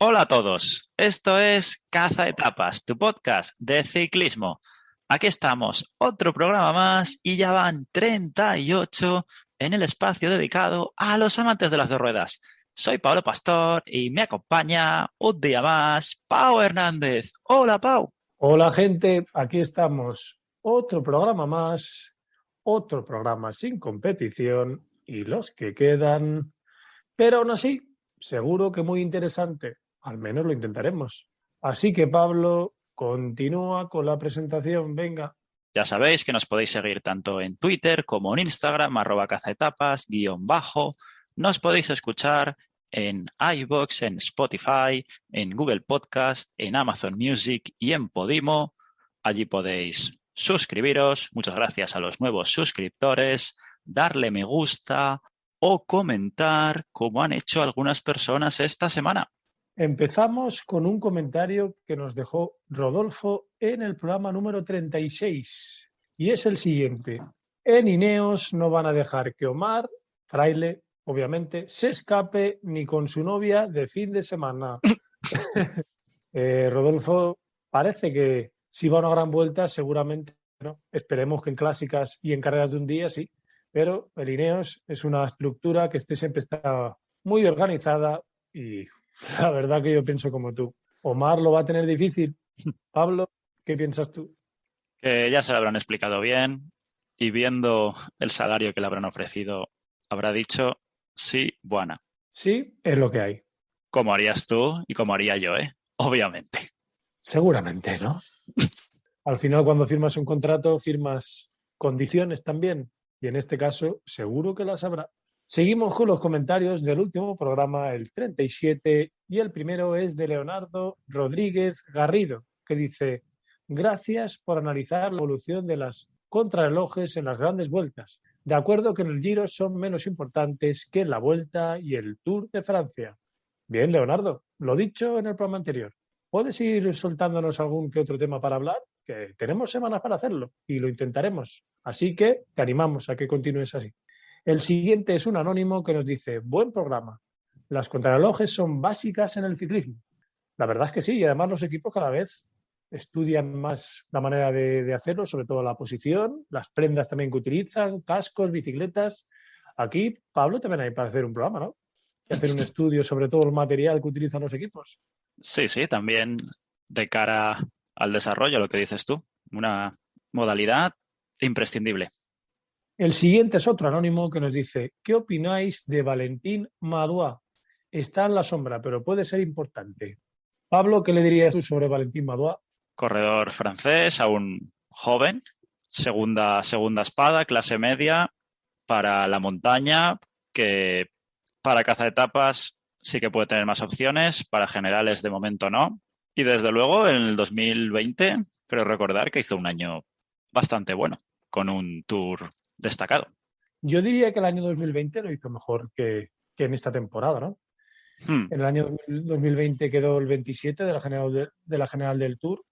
Hola a todos, esto es Caza Etapas, tu podcast de ciclismo. Aquí estamos, otro programa más y ya van 38 en el espacio dedicado a los amantes de las dos ruedas. Soy Pablo Pastor y me acompaña un día más Pau Hernández. Hola Pau. Hola gente, aquí estamos. Otro programa más, otro programa sin competición y los que quedan. Pero aún así, seguro que muy interesante. Al menos lo intentaremos. Así que Pablo, continúa con la presentación. Venga. Ya sabéis que nos podéis seguir tanto en Twitter como en Instagram, @cazaetapas_. Nos podéis escuchar en iVoox, en Spotify, en Google Podcast, en Amazon Music y en Podimo. Allí podéis suscribiros. Muchas gracias a los nuevos suscriptores, darle me gusta o comentar como han hecho algunas personas esta semana. Empezamos con un comentario que nos dejó Rodolfo en el programa número 36. Y es el siguiente. En Ineos no van a dejar que Omar, Fraile, obviamente, se escape ni con su novia de fin de semana. Rodolfo, parece que si va a una gran vuelta, seguramente no. Esperemos que en clásicas y en carreras de un día sí. Pero el Ineos es una estructura que siempre está muy organizada y la verdad que yo pienso como tú. Omar lo va a tener difícil. Pablo, ¿qué piensas tú? Que ya se lo habrán explicado bien y viendo el salario que le habrán ofrecido, habrá dicho sí, buena. Sí, es lo que hay. Como harías tú y como haría yo, obviamente. Seguramente, ¿no? Al final, cuando firmas un contrato, firmas condiciones también. Y en este caso, seguro que las habrá. Seguimos con los comentarios del último programa, el 37, y el primero es de Leonardo Rodríguez Garrido, que dice: gracias por analizar la evolución de las contrarrelojes en las grandes vueltas. De acuerdo que en el Giro son menos importantes que en la Vuelta y el Tour de Francia. Bien, Leonardo, lo dicho en el programa anterior. ¿Puedes ir soltándonos algún que otro tema para hablar? Que tenemos semanas para hacerlo y lo intentaremos. Así que te animamos a que continúes así. El siguiente es un anónimo que nos dice: buen programa. Las contrarrelojes son básicas en el ciclismo. La verdad es que sí, y además los equipos cada vez estudian más la manera de hacerlo, sobre todo la posición, las prendas también que utilizan, cascos, bicicletas. Aquí, Pablo, también hay para hacer un programa, ¿no? Y hacer un estudio sobre todo el material que utilizan los equipos. Sí, sí, también de cara al desarrollo, lo que dices tú, una modalidad imprescindible. El siguiente es otro anónimo que nos dice: ¿qué opináis de Valentín Madouas? Está en la sombra, pero puede ser importante. Pablo, ¿qué le dirías tú sobre Valentín Madouas? Corredor francés, aún joven, segunda espada, clase media para la montaña, que para cazaetapas sí que puede tener más opciones, para generales de momento no. Y desde luego en el 2020, creo recordar que hizo un año bastante bueno, con un tour destacado. Yo diría que el año 2020 lo hizo mejor que en esta temporada, ¿no? Hmm. En el año 2020 quedó el 27 de la General del Tour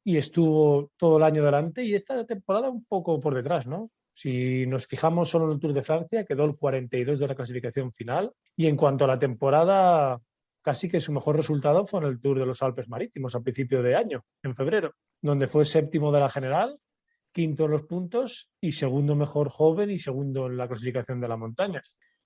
y estuvo todo el año delante, y esta temporada un poco por detrás, ¿no? Si nos fijamos solo en el Tour de Francia, quedó el 42 de la clasificación final, y en cuanto a la temporada, casi que su mejor resultado fue en el Tour de los Alpes Marítimos a principio de año, en febrero, donde fue séptimo de la general, quinto en los puntos y segundo mejor joven y segundo en la clasificación de la montaña.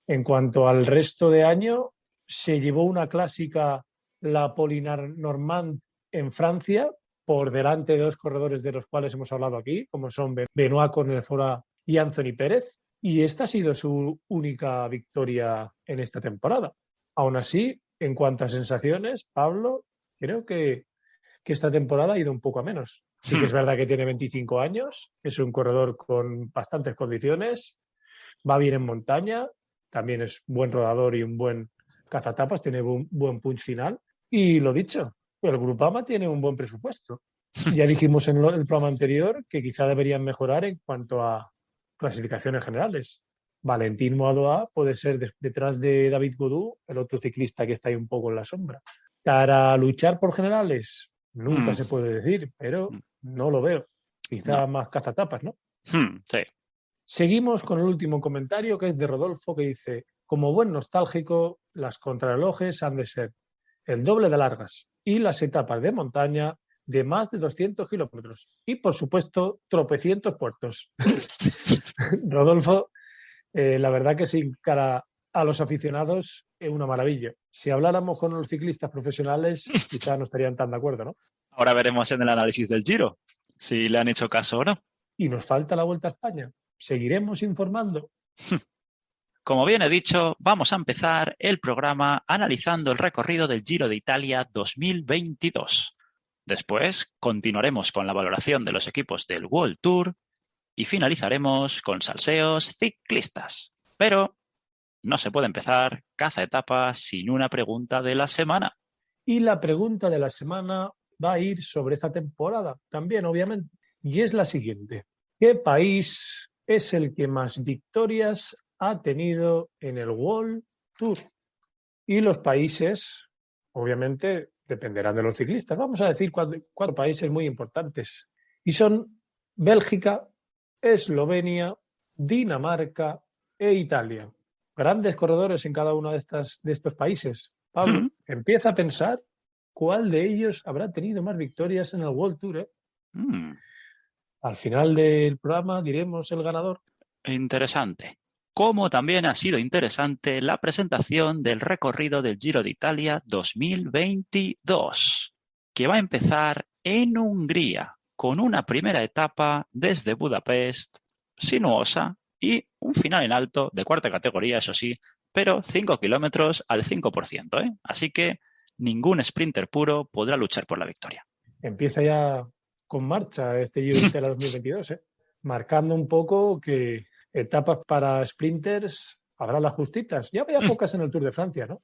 En cuanto al resto de año, se llevó una clásica, la Polynormand, en Francia, por delante de dos corredores de los cuales hemos hablado aquí, como son Benoit Connefora y Anthony Pérez, y esta ha sido su única victoria en esta temporada. Aún así, en cuanto a sensaciones, Pablo, creo que esta temporada ha ido un poco a menos. Sí que es verdad que tiene 25 años, es un corredor con bastantes condiciones, va bien en montaña, también es buen rodador y un buen cazatapas, tiene un buen punch final. Y lo dicho, el Grupama tiene un buen presupuesto. Ya dijimos en el programa anterior que quizá deberían mejorar en cuanto a clasificaciones generales. Valentín Moadoa puede ser detrás de David Godú, el otro ciclista que está ahí un poco en la sombra. Para luchar por generales, nunca Mm, se puede decir, pero no lo veo. no. Quizá más cazatapas, ¿no? Sí. Seguimos con el último comentario, que es de Rodolfo, que dice: como buen nostálgico, las contrarrelojes han de ser el doble de largas y las etapas de montaña de más de 200 kilómetros. Y, por supuesto, tropecientos puertos. Rodolfo, la verdad que sin cara a los aficionados es una maravilla. Si habláramos con los ciclistas profesionales, quizás no estarían tan de acuerdo, ¿no? Ahora veremos en el análisis del Giro si le han hecho caso o no. Y nos falta la Vuelta a España. Seguiremos informando. Como bien he dicho, vamos a empezar el programa analizando el recorrido del Giro de Italia 2022. Después continuaremos con la valoración de los equipos del World Tour y finalizaremos con salseos ciclistas. Pero no se puede empezar Caza Etapas sin una pregunta de la semana. Y la pregunta de la semana va a ir sobre esta temporada también, obviamente. Y es la siguiente. ¿Qué país es el que más victorias ha tenido en el World Tour? Y los países, obviamente, dependerán de los ciclistas. Vamos a decir cuatro países muy importantes. Y son Bélgica, Eslovenia, Dinamarca e Italia. Grandes corredores en cada uno de estos países. Pablo, empieza a pensar cuál de ellos habrá tenido más victorias en el World Tour, ¿eh? Al final del programa diremos el ganador. Interesante. Como también ha sido interesante la presentación del recorrido del Giro de Italia 2022, que va a empezar en Hungría, con una primera etapa desde Budapest, sinuosa, y un final en alto de cuarta categoría, eso sí, pero 5 kilómetros al 5%, ¿eh? Así que ningún sprinter puro podrá luchar por la victoria. Empieza ya con marcha este Giro de Italia 2022, ¿eh? Marcando un poco que etapas para sprinters habrá las justitas. Ya había pocas en el Tour de Francia, ¿no?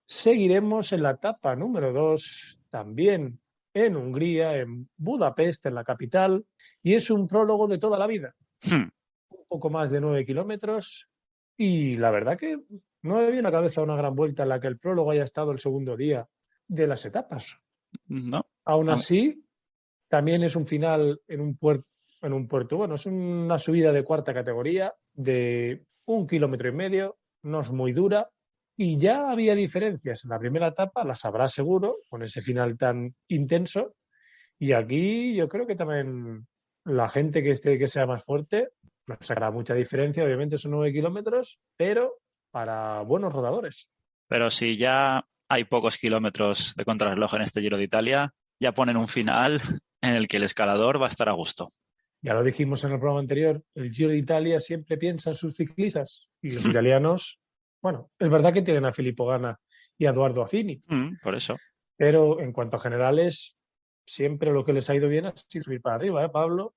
Seguiremos en la etapa número 2, también en Hungría, en Budapest, en la capital, y es un prólogo de toda la vida. Un poco más de 9 kilómetros, y la verdad que no me viene a la cabeza una gran vuelta en la que el prólogo haya estado el segundo día de las etapas. No. Aún así, también es un final en un puerto. Bueno, es una subida de cuarta categoría de 1,5 kilómetros, no es muy dura, y ya había diferencias en la primera etapa, las habrá seguro, con ese final tan intenso, y aquí yo creo que también la gente que sea más fuerte no sacará mucha diferencia, obviamente son 9 kilómetros, pero para buenos rodadores. Pero si ya hay pocos kilómetros de contrarreloj en este Giro de Italia, ya ponen un final en el que el escalador va a estar a gusto. Ya lo dijimos en el programa anterior, el Giro de Italia siempre piensa en sus ciclistas y los italianos, bueno, es verdad que tienen a Filippo Ganna y a Edoardo Affini, por eso. pero en cuanto a generales, siempre lo que les ha ido bien ha sido subir para arriba, ¿eh, Pablo?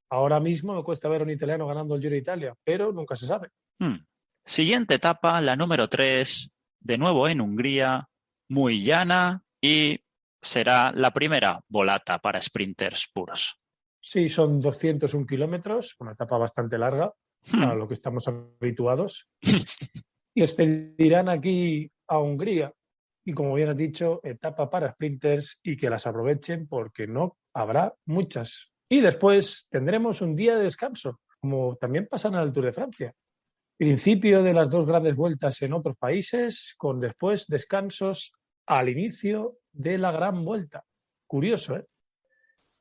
Ahora mismo me cuesta ver a un italiano ganando el Giro de Italia, pero nunca se sabe. Siguiente etapa, la número 3, de nuevo en Hungría, muy llana y será la primera volata para sprinters puros. Sí, son 201 kilómetros, una etapa bastante larga a lo que estamos habituados. Y expedirán aquí a Hungría. Y como bien has dicho, etapa para sprinters y que las aprovechen porque no habrá muchas. Y después tendremos un día de descanso, como también pasa en el Tour de Francia. Principio de las dos grandes vueltas en otros países, con después descansos al inicio de la gran vuelta. Curioso, ¿eh?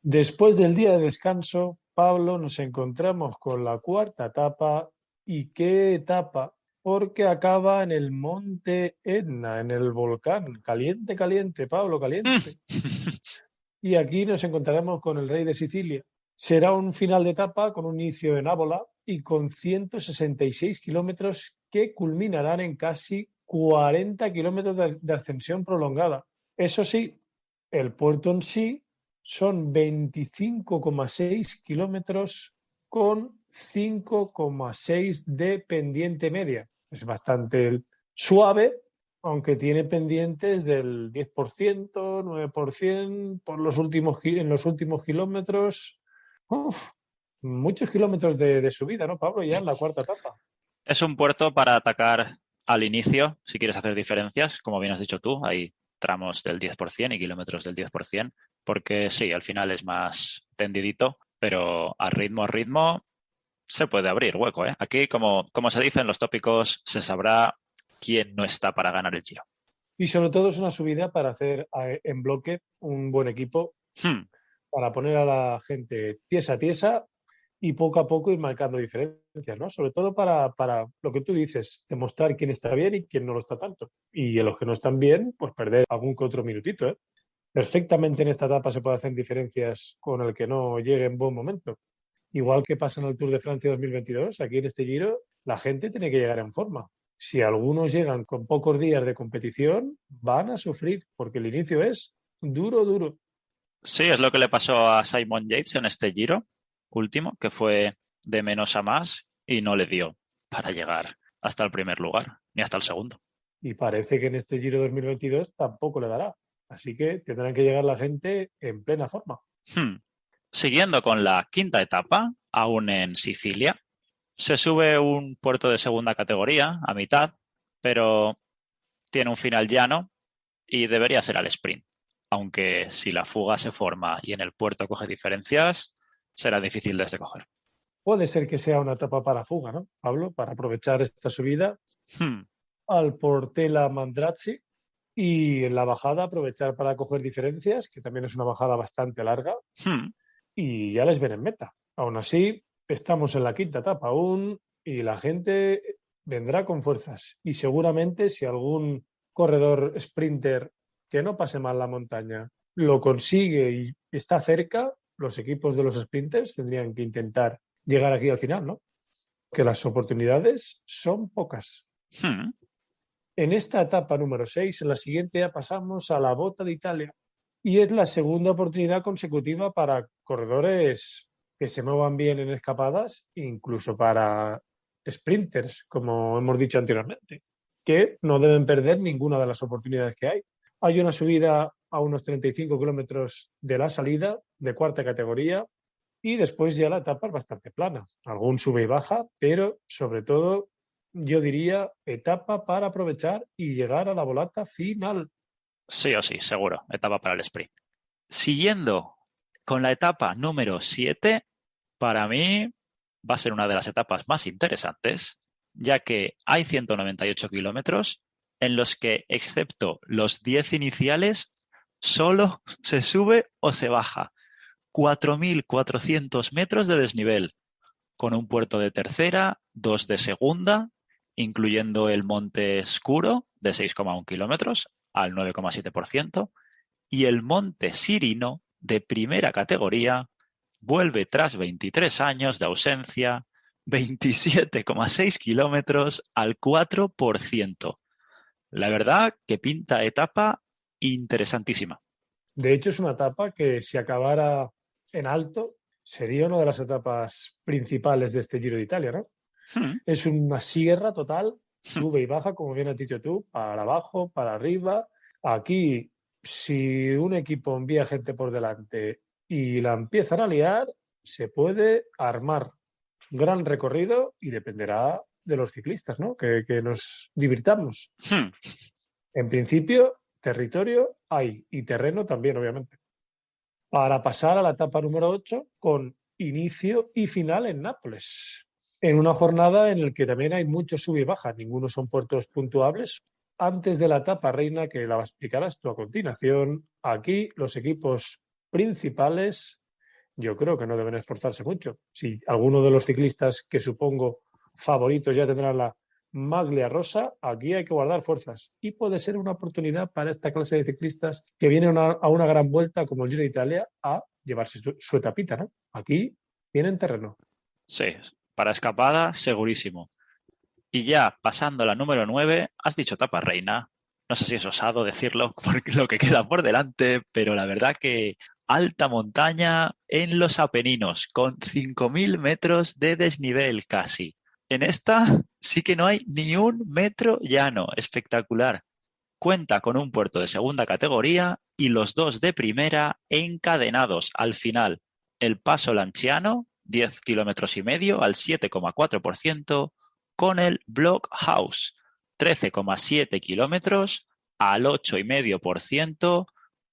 Después del día de descanso, Pablo, nos encontramos con la cuarta etapa. ¿Y qué etapa? Porque acaba en el monte Etna, en el volcán. Caliente, caliente, Pablo, caliente. Y aquí nos encontraremos con el rey de Sicilia. Será un final de etapa con un inicio en Ábola y con 166 kilómetros que culminarán en casi 40 kilómetros de ascensión prolongada. Eso sí, el puerto en sí son 25,6 kilómetros con 5,6 de pendiente media. Es bastante suave, aunque tiene pendientes del 10%, 9% en los últimos kilómetros. Muchos kilómetros de subida, ¿no, Pablo? Ya en la cuarta etapa. Es un puerto para atacar al inicio, si quieres hacer diferencias, como bien has dicho tú, hay tramos del 10% y kilómetros del 10%, porque sí, al final es más tendidito, pero a ritmo se puede abrir hueco, ¿eh? Aquí, como se dice en los tópicos, se sabrá quién no está para ganar el Giro. Y sobre todo es una subida para hacer en bloque un buen equipo, para poner a la gente tiesa y poco a poco ir marcando diferencias, ¿no? Sobre todo para lo que tú dices, demostrar quién está bien y quién no lo está tanto. Y en los que no están bien, pues perder algún que otro minutito, ¿eh? Perfectamente en esta etapa se puede hacer diferencias con el que no llegue en buen momento. Igual que pasa en el Tour de Francia 2022, aquí en este Giro la gente tiene que llegar en forma. Si algunos llegan con pocos días de competición, van a sufrir, porque el inicio es duro, duro. Sí, es lo que le pasó a Simon Yates en este Giro último, que fue de menos a más y no le dio para llegar hasta el primer lugar, ni hasta el segundo. Y parece que en este Giro 2022 tampoco le dará. Así que tendrán que llegar la gente en plena forma. Siguiendo con la quinta etapa, aún en Sicilia, se sube un puerto de segunda categoría a mitad, pero tiene un final llano y debería ser al sprint. Aunque si la fuga se forma y en el puerto coge diferencias, será difícil desde coger. Puede ser que sea una etapa para fuga, ¿no, Pablo? Para aprovechar esta subida al Portela Mandrazzi y en la bajada aprovechar para coger diferencias, que también es una bajada bastante larga, y ya les ven en meta. Aún así, estamos en la quinta etapa aún y la gente vendrá con fuerzas. Y seguramente si algún corredor sprinter que no pase mal la montaña lo consigue y está cerca, los equipos de los sprinters tendrían que intentar llegar aquí al final, ¿no? Que las oportunidades son pocas. En esta etapa número 6, en la siguiente ya pasamos a la Bota de Italia y es la segunda oportunidad consecutiva para corredores que se muevan bien en escapadas, incluso para sprinters, como hemos dicho anteriormente, que no deben perder ninguna de las oportunidades que hay. Hay una subida a unos 35 kilómetros de la salida de cuarta categoría y después ya la etapa es bastante plana. Algún sube y baja, pero sobre todo yo diría etapa para aprovechar y llegar a la volata final. Sí o sí, seguro, etapa para el sprint. Siguiendo con la etapa número 7, para mí va a ser una de las etapas más interesantes, ya que hay 198 kilómetros en los que, excepto los 10 iniciales, solo se sube o se baja. 4.400 metros de desnivel, con un puerto de tercera, 2 de segunda, incluyendo el Monte Scuro de 6,1 kilómetros al 9,7%, y el Monte Sirino de primera categoría vuelve tras 23 años de ausencia, 27,6 kilómetros al 4%. La verdad que pinta etapa interesantísima. De hecho, es una etapa que si acabara en alto, sería una de las etapas principales de este Giro de Italia, ¿no? Es una sierra total, sube y baja, como bien has dicho tú, para abajo, para arriba. Aquí, si un equipo envía gente por delante y la empiezan a liar, se puede armar gran recorrido y dependerá de los ciclistas, ¿no? Que nos divirtamos. En principio, territorio hay y terreno también, obviamente. Para pasar a la etapa número 8 con inicio y final en Nápoles. En una jornada en la que también hay muchos sub y bajas, ninguno son puertos puntuables. Antes de la etapa reina, que la explicarás tú a continuación, aquí los equipos principales yo creo que no deben esforzarse mucho. Si alguno de los ciclistas que supongo favoritos ya tendrán la maglia rosa, aquí hay que guardar fuerzas. Y puede ser una oportunidad para esta clase de ciclistas que vienen a una gran vuelta como el Giro de Italia a llevarse su etapita, ¿no? Aquí tienen terreno. Sí, para escapada, segurísimo. Y ya pasando a la número 9, has dicho etapa reina. No sé si es osado decirlo por lo que queda por delante, pero la verdad que alta montaña en los Apeninos, con 5.000 metros de desnivel casi. En esta sí que no hay ni un metro llano, espectacular. Cuenta con un puerto de segunda categoría y los dos de primera encadenados al final. El Paso Lanciano, 10 kilómetros y medio al 7,4%, con el Blockhaus, 13,7 kilómetros al 8,5%,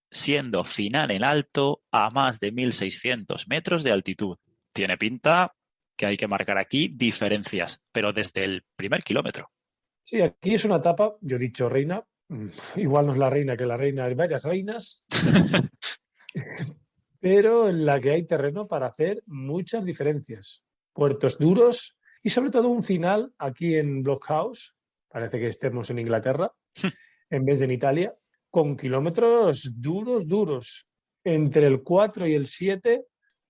siendo final en alto a más de 1.600 metros de altitud. Tiene pinta que hay que marcar aquí diferencias, pero desde el primer kilómetro. Sí, aquí es una etapa, yo he dicho reina, Igual no es la reina, que la reina hay varias reinas, pero en la que hay terreno para hacer muchas diferencias. Puertos duros y sobre todo un final aquí en Blockhouse, parece que estemos en Inglaterra, en vez de en Italia, con kilómetros duros, duros. Entre el 4 y el 7,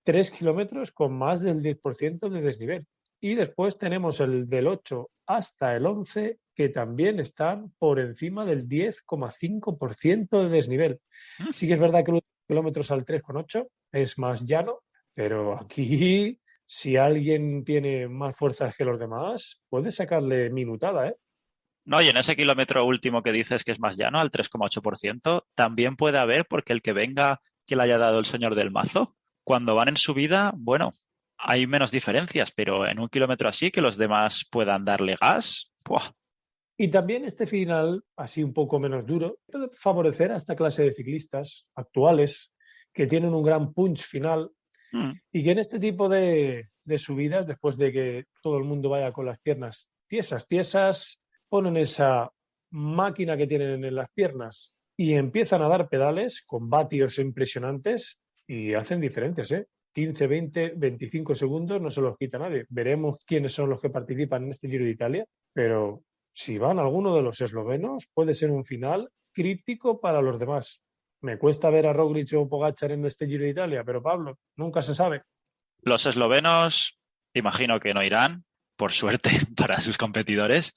3 kilómetros con más del 10% de desnivel. Y después tenemos el del 8 hasta el 11, que también están por encima del 10,5% de desnivel. Sí que es verdad que los kilómetros al 3,8 es más llano, pero aquí, si alguien tiene más fuerzas que los demás, puede sacarle minutada, ¿eh? No, y en ese kilómetro último que dices que es más llano, al 3,8%, también puede haber, porque el que venga que le haya dado el señor del mazo, cuando van en subida, bueno, hay menos diferencias, pero en un kilómetro así que los demás puedan darle gas, ¡buah! Y también este final, así un poco menos duro, puede favorecer a esta clase de ciclistas actuales que tienen un gran punch final Mm. y que en este tipo de subidas, después de que todo el mundo vaya con las piernas tiesas, tiesas, ponen esa máquina que tienen en las piernas y empiezan a dar pedales con vatios impresionantes y hacen diferentes, ¿eh? 15, 20, 25 segundos no se los quita nadie. Veremos quiénes son los que participan en este Giro de Italia, pero si van alguno de los eslovenos, puede ser un final crítico para los demás. Me cuesta ver a Roglic o Pogačar en este Giro de Italia, pero Pablo, nunca se sabe. Los eslovenos, imagino que no irán, por suerte para sus competidores,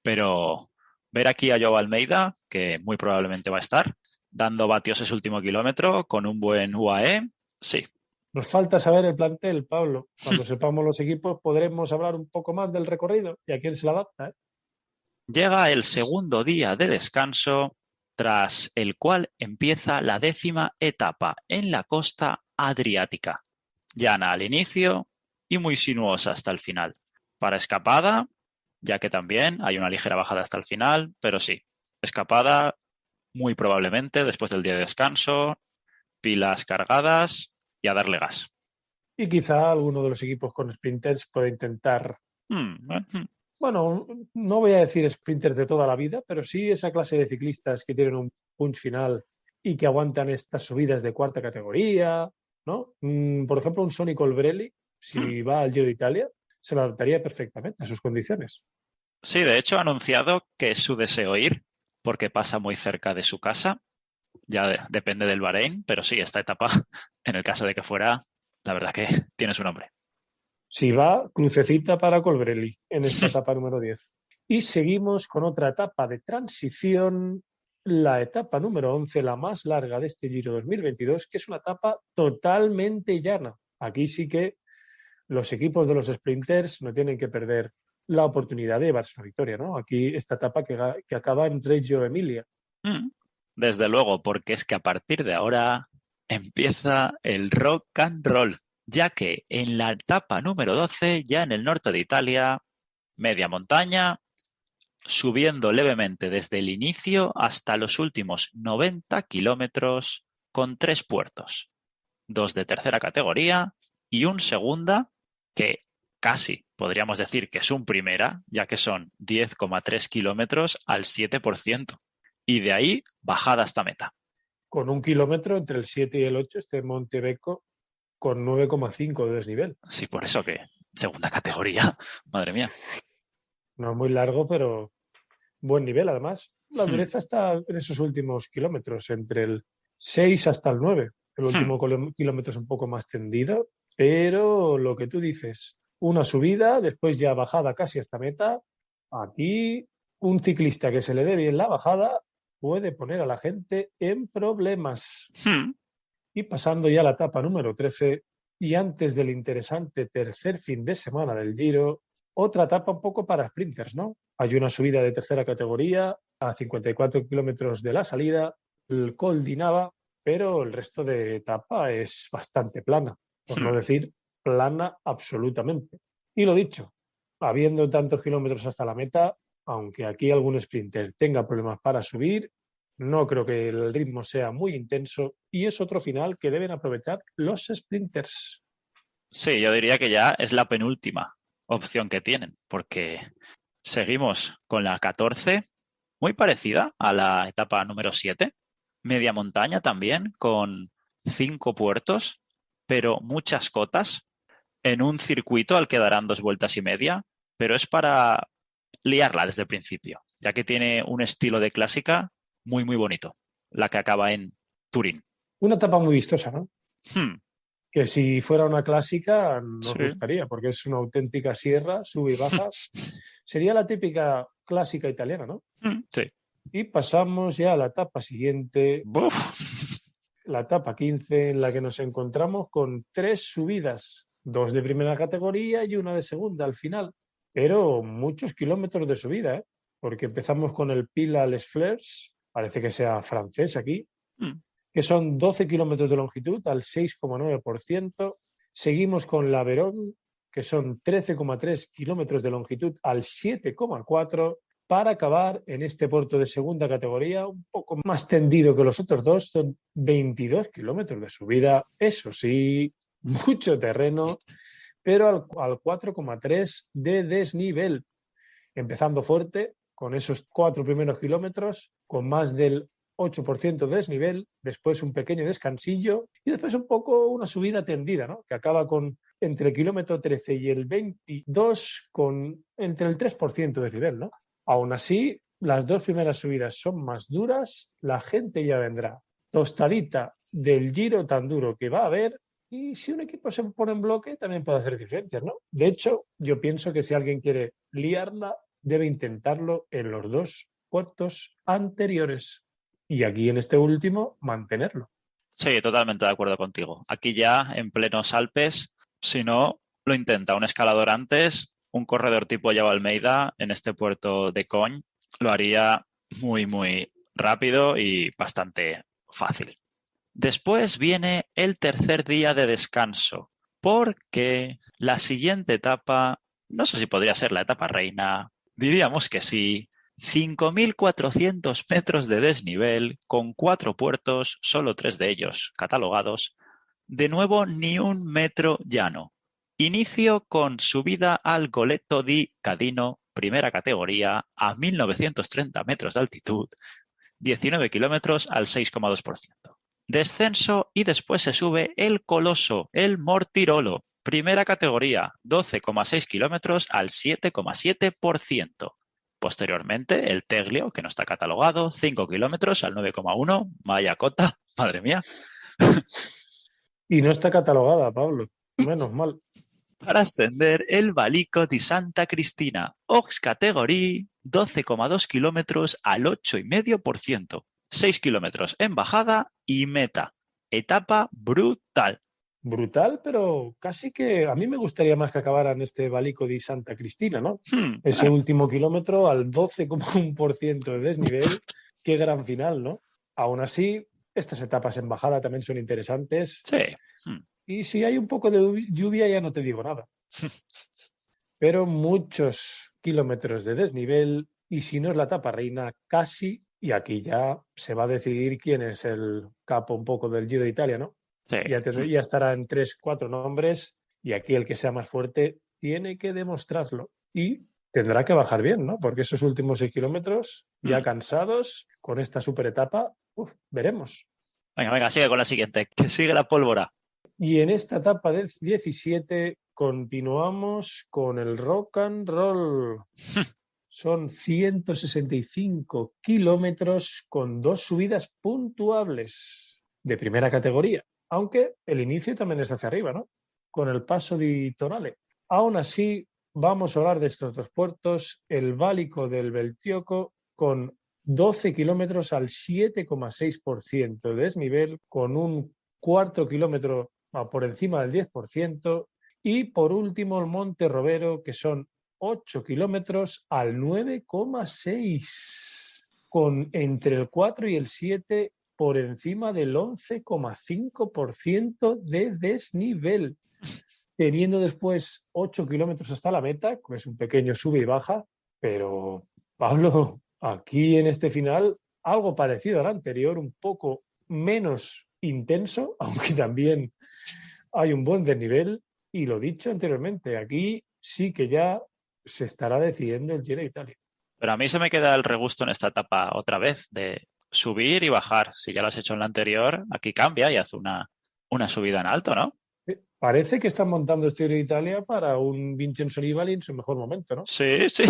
pero ver aquí a Joao Almeida, que muy probablemente va a estar, dando vatios ese último kilómetro con un buen UAE, sí. Nos falta saber el plantel, Pablo. Cuando sepamos los equipos podremos hablar un poco más del recorrido y a quién se le adapta, ¿eh? Llega el segundo día de descanso, tras el cual empieza la 10ª etapa en la costa adriática, llana al inicio y muy sinuosa hasta el final. Para escapada, ya que también hay una ligera bajada hasta el final, pero sí, escapada muy probablemente después del día de descanso, pilas cargadas y a darle gas. Y quizá alguno de los equipos con sprinters pueda intentar, bueno, no voy a decir sprinters de toda la vida, pero sí esa clase de ciclistas que tienen un punch final y que aguantan estas subidas de cuarta categoría, ¿no? Por ejemplo, un Sonny Colbrelli, si va al Giro de Italia, se lo adaptaría perfectamente a sus condiciones. Sí, de hecho ha anunciado que es su deseo ir porque pasa muy cerca de su casa. Ya depende del Bahrein, pero sí, esta etapa, en el caso de que fuera, la verdad que tiene su nombre. Si va, crucecita para Colbrelli en esta etapa número 10. Y seguimos con otra etapa de transición, la etapa número 11, la más larga de este Giro 2022, que es una etapa totalmente llana. Aquí sí que los equipos de los sprinters no tienen que perder la oportunidad de llevarse una victoria, ¿no? Aquí esta etapa que acaba en Reggio Emilia. Desde luego, porque es que a partir de ahora empieza el rock and roll, ya que en la etapa número 12, ya en el norte de Italia, media montaña, subiendo levemente desde el inicio hasta los últimos 90 kilómetros con 3 puertos, 2 de tercera categoría y un segunda que casi podríamos decir que es un primera, ya que son 10,3 kilómetros al 7%. Y de ahí bajada hasta meta. Con 1 kilómetro entre el 7 y el 8, este Montebecco con 9,5 de desnivel. Sí, por eso que segunda categoría, madre mía. No es muy largo, pero buen nivel. Además, la dureza está en esos últimos kilómetros, entre el 6 hasta el 9. El último kilómetro es un poco más tendido, pero lo que tú dices, una subida, después ya bajada casi hasta meta. Aquí un ciclista que se le dé bien la bajada puede poner a la gente en problemas. Y pasando ya a la etapa número 13 y antes del interesante tercer fin de semana del Giro, otra etapa un poco para sprinters, ¿no? Hay una subida de tercera categoría a 54 kilómetros de la salida, el Col di Nava, pero el resto de etapa es bastante plana, por no decir plana absolutamente. Y lo dicho, habiendo tantos kilómetros hasta la meta, aunque aquí algún sprinter tenga problemas para subir, no creo que el ritmo sea muy intenso y es otro final que deben aprovechar los sprinters. Sí, yo diría que ya es la penúltima opción que tienen, porque seguimos con la 14, muy parecida a la etapa número 7, media montaña también, con 5 puertos, pero muchas cotas, en un circuito al que darán 2 vueltas y media, pero es para liarla desde el principio, ya que tiene un estilo de clásica muy, muy bonito, la que acaba en Turín. Una etapa muy vistosa, ¿no? Hmm, Que si fuera una clásica nos sí. gustaría, porque es una auténtica sierra, sube y baja. Sería la típica clásica italiana, ¿no? Sí. Y pasamos ya a la etapa siguiente, Buf. la etapa 15, en la que nos encontramos con 3 subidas, 2 de primera categoría y una de segunda al final, pero muchos kilómetros de subida, ¿eh? Porque empezamos con el Pila Les Fleurs, parece que sea francés aquí, Mm. que son 12 kilómetros de longitud al 6,9%. Seguimos con la Verón, que son 13,3 kilómetros de longitud al 7,4%, para acabar en este puerto de segunda categoría, un poco más tendido que los otros dos, son 22 kilómetros de subida, eso sí, mucho terreno, pero al 4,3 de desnivel, empezando fuerte con esos 4 primeros kilómetros, con más del 8% de desnivel, después un pequeño descansillo y después un poco una subida tendida, ¿no? Que acaba con entre el kilómetro 13 y el 22 con entre el 3% de desnivel, ¿no? Aún así, las 2 primeras subidas son más duras, la gente ya vendrá tostadita del giro tan duro que va a haber. Y si un equipo se pone en bloque, también puede hacer diferencias, ¿no? De hecho, yo pienso que si alguien quiere liarla, debe intentarlo en los 2 puertos anteriores. Y aquí en este último, mantenerlo. Sí, totalmente de acuerdo contigo. Aquí ya en plenos Alpes, si no, lo intenta un escalador antes, un corredor tipo Yago Almeida en este puerto de Coñ, lo haría muy, muy rápido y bastante fácil. Después viene el tercer día de descanso, porque la siguiente etapa, no sé si podría ser la etapa reina, diríamos que sí, 5.400 metros de desnivel con 4 puertos, solo 3 de ellos catalogados. De nuevo, ni un metro llano. Inicio con subida al Goletto di Cadino, primera categoría, a 1.930 metros de altitud, 19 kilómetros al 6,2%. Descenso y después se sube el Coloso, el Mortirolo, primera categoría, 12,6 kilómetros al 7,7%. Posteriormente, el Teglio, que no está catalogado, 5 kilómetros al 9,1%. Vaya cota, madre mía. Y no está catalogada, Pablo. Menos mal. Para ascender el Valico di Santa Cristina, Ox categoría, 12,2 kilómetros al 8,5%. 6 kilómetros en bajada y meta. Etapa brutal. Brutal, pero casi que a mí me gustaría más que acabaran este Balico di Santa Cristina, ¿no? Ese Bueno, último kilómetro al 12,1% de desnivel. Qué gran final, ¿no? Aún así, estas etapas en bajada también son interesantes. sí. Y si hay un poco de lluvia, ya no te digo nada. Pero muchos kilómetros de desnivel y si no es la etapa reina, casi, y aquí ya se va a decidir quién es el capo un poco del Giro de Italia, ¿no? Sí. Ya estará en 3, 4 nombres y aquí el que sea más fuerte tiene que demostrarlo y tendrá que bajar bien, ¿no? Porque esos últimos 6 kilómetros, ya cansados, con esta super etapa, veremos. Venga, venga, sigue con la siguiente. Que sigue la pólvora. Y en esta etapa del 17 continuamos con el rock and roll. Son 165 kilómetros con 2 subidas puntuables de primera categoría, aunque el inicio también es hacia arriba, ¿no? Con el paso di Tonale. Aún así, vamos a hablar de estos 2 puertos, el Válico del Beltioco con 12 kilómetros al 7,6% de desnivel, con un cuarto kilómetro por encima del 10%, y por último el Monte Robero, que son 8 kilómetros al 9,6, con entre el 4 y el 7 por encima del 11,5% de desnivel, teniendo después 8 kilómetros hasta la meta, que es un pequeño sube y baja, pero Pablo, aquí en este final, algo parecido al anterior, un poco menos intenso, aunque también hay un buen desnivel, y lo dicho anteriormente, aquí sí que ya se estará decidiendo el Giro de Italia. Pero a mí se me queda el regusto en esta etapa otra vez de subir y bajar. Si ya lo has hecho en la anterior, aquí cambia y hace una subida en alto, ¿no? Parece que están montando este Giro de Italia para un Vincenzo Nibali en su mejor momento, ¿no? Sí, sí,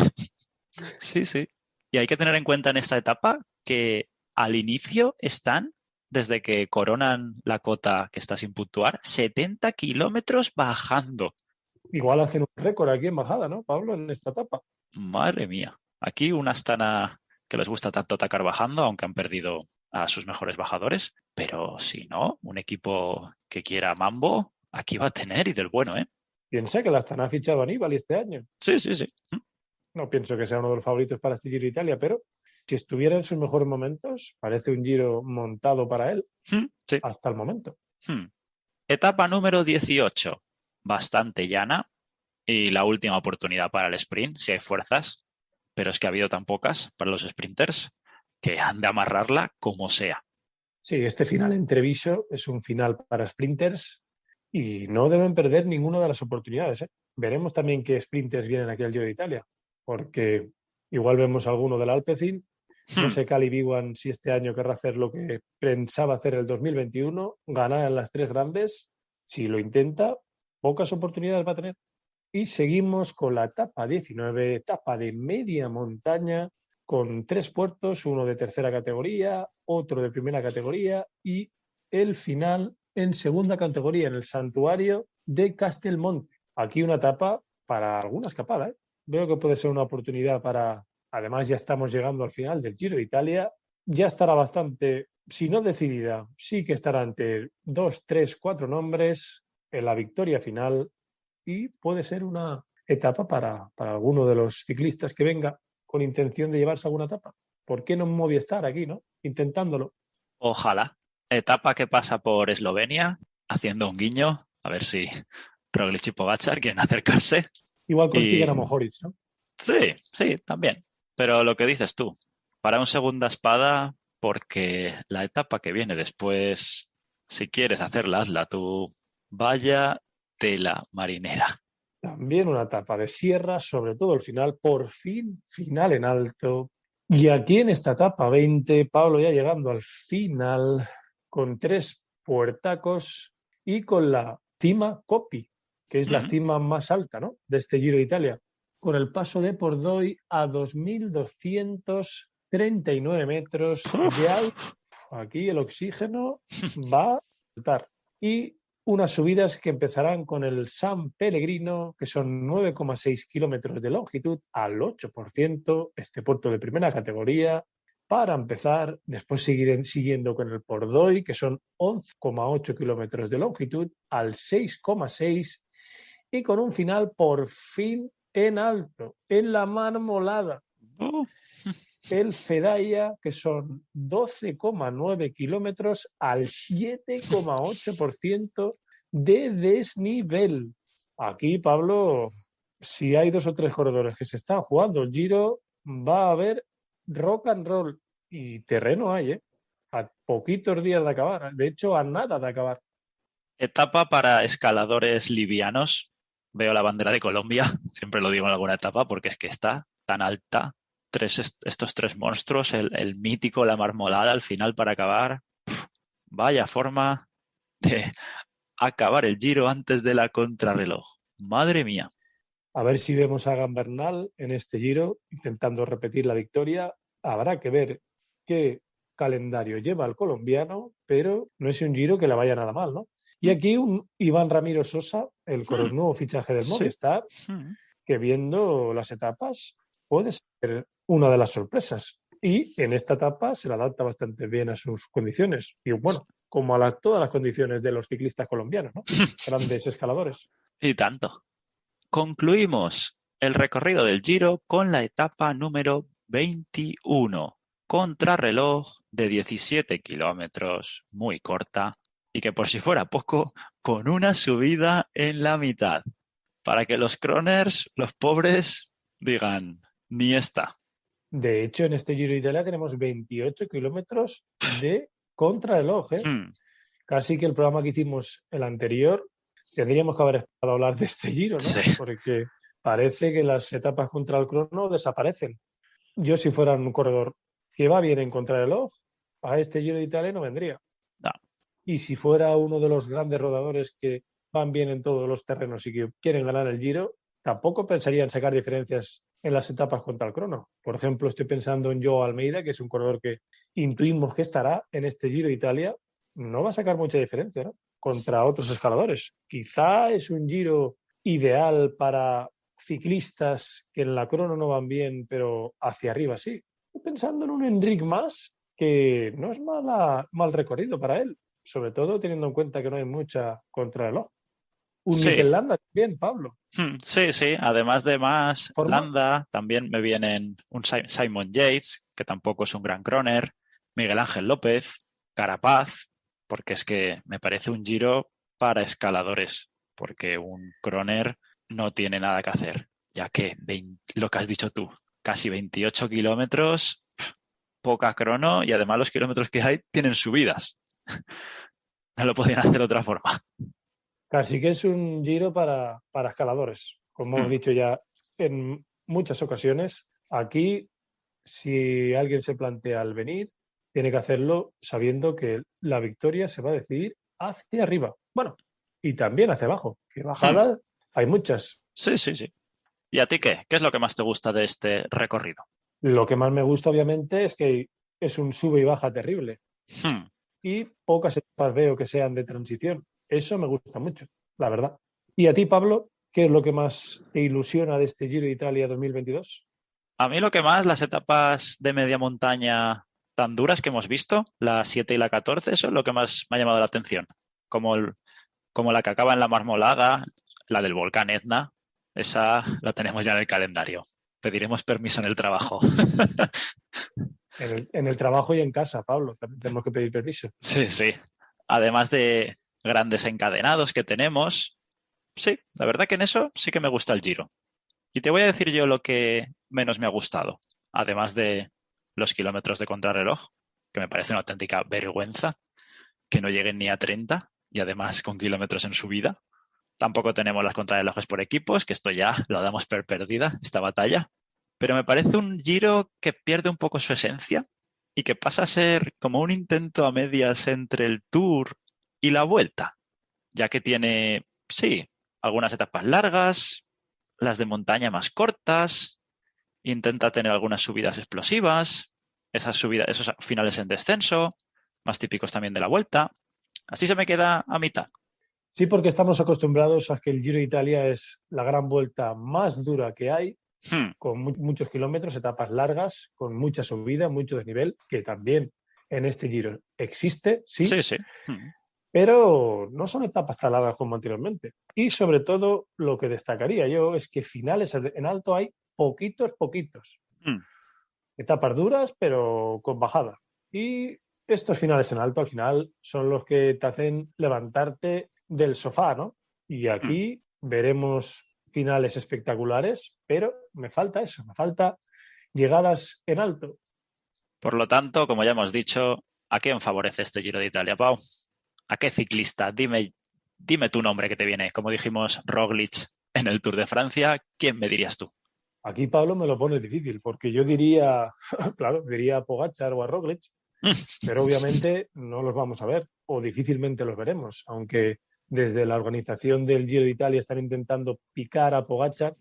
sí, sí. Y hay que tener en cuenta en esta etapa que al inicio están, desde que coronan la cota que está sin puntuar, 70 kilómetros bajando. Igual hacen un récord aquí en bajada, ¿no, Pablo, en esta etapa? Madre mía. Aquí una Astana que les gusta tanto atacar bajando, aunque han perdido a sus mejores bajadores. Pero si no, un equipo que quiera mambo, aquí va a tener y del bueno, ¿eh? Piensa que la Astana ha fichado a Nibali este año. Sí, sí, sí. No pienso que sea uno de los favoritos para este Giro de Italia, pero si estuviera en sus mejores momentos, parece un Giro montado para él Sí. hasta el momento. Etapa número 18. Bastante llana y la última oportunidad para el sprint, si hay fuerzas, pero es que ha habido tan pocas para los sprinters que han de amarrarla como sea. Sí, este final en Treviso es un final para sprinters y no deben perder ninguna de las oportunidades, ¿eh? Veremos también qué sprinters vienen aquí al Giro de Italia, porque igual vemos alguno del Alpecin. No sé Cali Biguan si este año querrá hacer lo que pensaba hacer el 2021, ganar en las tres grandes. Si lo intenta, pocas oportunidades va a tener. Y seguimos con la etapa 19, etapa de media montaña, con tres puertos, uno de tercera categoría, otro de primera categoría y el final en segunda categoría, en el santuario de Castelmonte. Aquí una etapa para alguna escapada, ¿eh? Veo que puede ser una oportunidad para... Además, ya estamos llegando al final del Giro de Italia. Ya estará bastante, si no decidida, sí que estará ante 2, 3, 4 nombres en la victoria final y puede ser una etapa para alguno de los ciclistas que venga con intención de llevarse alguna etapa. ¿Por qué no Movistar aquí, no? Intentándolo. Ojalá. Etapa que pasa por Eslovenia, haciendo un guiño, a ver si Roglic y Pogačar quieren acercarse. Igual consiguen Y a Mohoric, ¿no? sí, sí, también. Pero lo que dices tú, para un segunda espada, porque la etapa que viene después, si quieres hacerla, hazla tú. Vaya tela marinera. También una etapa de sierra, sobre todo el final, por fin, final en alto. Y aquí en esta etapa 20, Pablo ya llegando al final, con tres puertacos y con la cima Coppi, que es la cima más alta, ¿no?, de este Giro de Italia, con el paso de Pordoi a 2.239 metros de alto. Aquí el oxígeno va a saltar. Y unas subidas que empezarán con el San Pellegrino, que son 9,6 kilómetros de longitud al 8%, este puerto de primera categoría. Para empezar, después seguirán siguiendo con el Pordoi, que son 11,8 kilómetros de longitud al 6,6, y con un final por fin en alto, en la Marmolada. El Fedaya, que son 12,9 kilómetros al 7,8% de desnivel. Aquí, Pablo, si hay dos o tres corredores que se están jugando el Giro, va a haber rock and roll y terreno hay, ¿eh? A poquitos días de acabar, de hecho, a nada de acabar. Etapa para escaladores livianos. Veo la bandera de Colombia, siempre lo digo en alguna etapa, porque es que está tan alta. Estos tres monstruos, el mítico, la marmolada, al final para acabar. Vaya forma de acabar el Giro antes de la contrarreloj. Madre mía. A ver si vemos a Gambernal en este Giro intentando repetir la victoria. Habrá que ver qué calendario lleva el colombiano, pero no es un Giro que le vaya nada mal, ¿no? Y aquí un Iván Ramiro Sosa, el nuevo fichaje del Movistar, que viendo las etapas puede ser una de las sorpresas. Y en esta etapa se la adapta bastante bien a sus condiciones. Y bueno, como a todas las condiciones de los ciclistas colombianos, ¿no? Grandes escaladores. Y tanto. Concluimos el recorrido del Giro con la etapa número 21. Contrarreloj de 17 kilómetros, muy corta, y que por si fuera poco, con una subida en la mitad. Para que los croners, los pobres, digan, ni esta. De hecho, en este Giro de Italia tenemos 28 kilómetros de contrarreloj, ¿eh? Casi que el programa que hicimos el anterior tendríamos que haber esperado a hablar de este Giro, ¿no? Sí. Porque parece que las etapas contra el crono desaparecen. yo si fuera un corredor que va bien en contrarreloj, a este Giro de Italia no vendría. No. Y si fuera uno de los grandes rodadores que van bien en todos los terrenos y que quieren ganar el Giro, tampoco pensaría en sacar diferencias en las etapas contra el crono. Por ejemplo, estoy pensando en Joao Almeida, que es un corredor que intuimos que estará en este Giro de Italia. No va a sacar mucha diferencia, ¿no?, contra otros escaladores. Quizá es un Giro ideal para ciclistas que en la crono no van bien, pero hacia arriba sí. Estoy pensando en un Enric Mas, que no es mal recorrido para él, sobre todo teniendo en cuenta que no hay mucha contrarreloj. Un Sí, Mikel Landa también, Pablo. sí, sí. Además de más ¿Forma? Landa, también me vienen un Simon Yates, que tampoco es un gran croner, Miguel Ángel López, Carapaz, porque es que me parece un Giro para escaladores, porque un croner no tiene nada que hacer, ya que lo que has dicho tú, casi 28 kilómetros, poca crono y además los kilómetros que hay tienen subidas. No lo podían hacer de otra forma. Casi que es un Giro para escaladores. Como hemos Hmm. dicho ya en muchas ocasiones, aquí, si alguien se plantea el venir, tiene que hacerlo sabiendo que la victoria se va a decidir hacia arriba. Bueno, y también hacia abajo, que Hmm. bajadas hay muchas. Sí, sí, sí. ¿Y a ti qué? ¿Qué es lo que más te gusta de este recorrido? Lo que más me gusta, obviamente, es que es un sube y baja terrible. Hmm. Y pocas etapas veo que sean de transición. Eso me gusta mucho, la verdad. ¿Y a ti, Pablo, qué es lo que más te ilusiona de este Giro de Italia 2022? A mí lo que más, las etapas de media montaña tan duras que hemos visto, la 7 y la 14, eso es lo que más me ha llamado la atención. Como, como la que acaba en la Marmolada, la del volcán Etna, esa la tenemos ya en el calendario. Pediremos permiso en el trabajo. En el trabajo y en casa, Pablo, también tenemos que pedir permiso. Sí, sí. Además de grandes encadenados que tenemos, sí, la verdad que en eso sí que me gusta el Giro. Y te voy a decir yo lo que menos me ha gustado, además de los kilómetros de contrarreloj, que me parece una auténtica vergüenza que no lleguen ni a 30 y además con kilómetros en subida. Tampoco tenemos las contrarrelojes por equipos, que esto ya lo damos por perdida, esta batalla. Pero me parece un Giro que pierde un poco su esencia y que pasa a ser como un intento a medias entre el Tour y la Vuelta, ya que tiene, sí, algunas etapas largas, las de montaña más cortas, intenta tener algunas subidas explosivas, esas subidas, esos finales en descenso, más típicos también de la Vuelta. Así se me queda a mitad. Sí, porque estamos acostumbrados a que el Giro de Italia es la gran vuelta más dura que hay, Hmm. con muchos kilómetros, etapas largas, con mucha subida, mucho desnivel, que también en este Giro existe, sí, Sí, sí. Hmm. pero no son etapas tan largas como anteriormente. Y sobre todo, lo que destacaría yo es que finales en alto hay poquitos. Hmm. Etapas duras, pero con bajada. Y estos finales en alto al final son los que te hacen levantarte del sofá, ¿no? Y Hmm. aquí veremos finales espectaculares, pero me falta eso, me falta llegadas en alto. Por lo tanto, como ya hemos dicho, ¿a quién favorece este Giro de Italia, Pau? ¿A qué ciclista? Dime tu nombre que te viene. Como dijimos, Roglic en el Tour de Francia, ¿quién me dirías tú? Aquí, Pablo, me lo pones difícil, porque yo diría, claro, diría a Pogačar o a Roglic, pero obviamente no los vamos a ver o difícilmente los veremos, aunque desde la organización del Giro de Italia están intentando picar a Pogačar,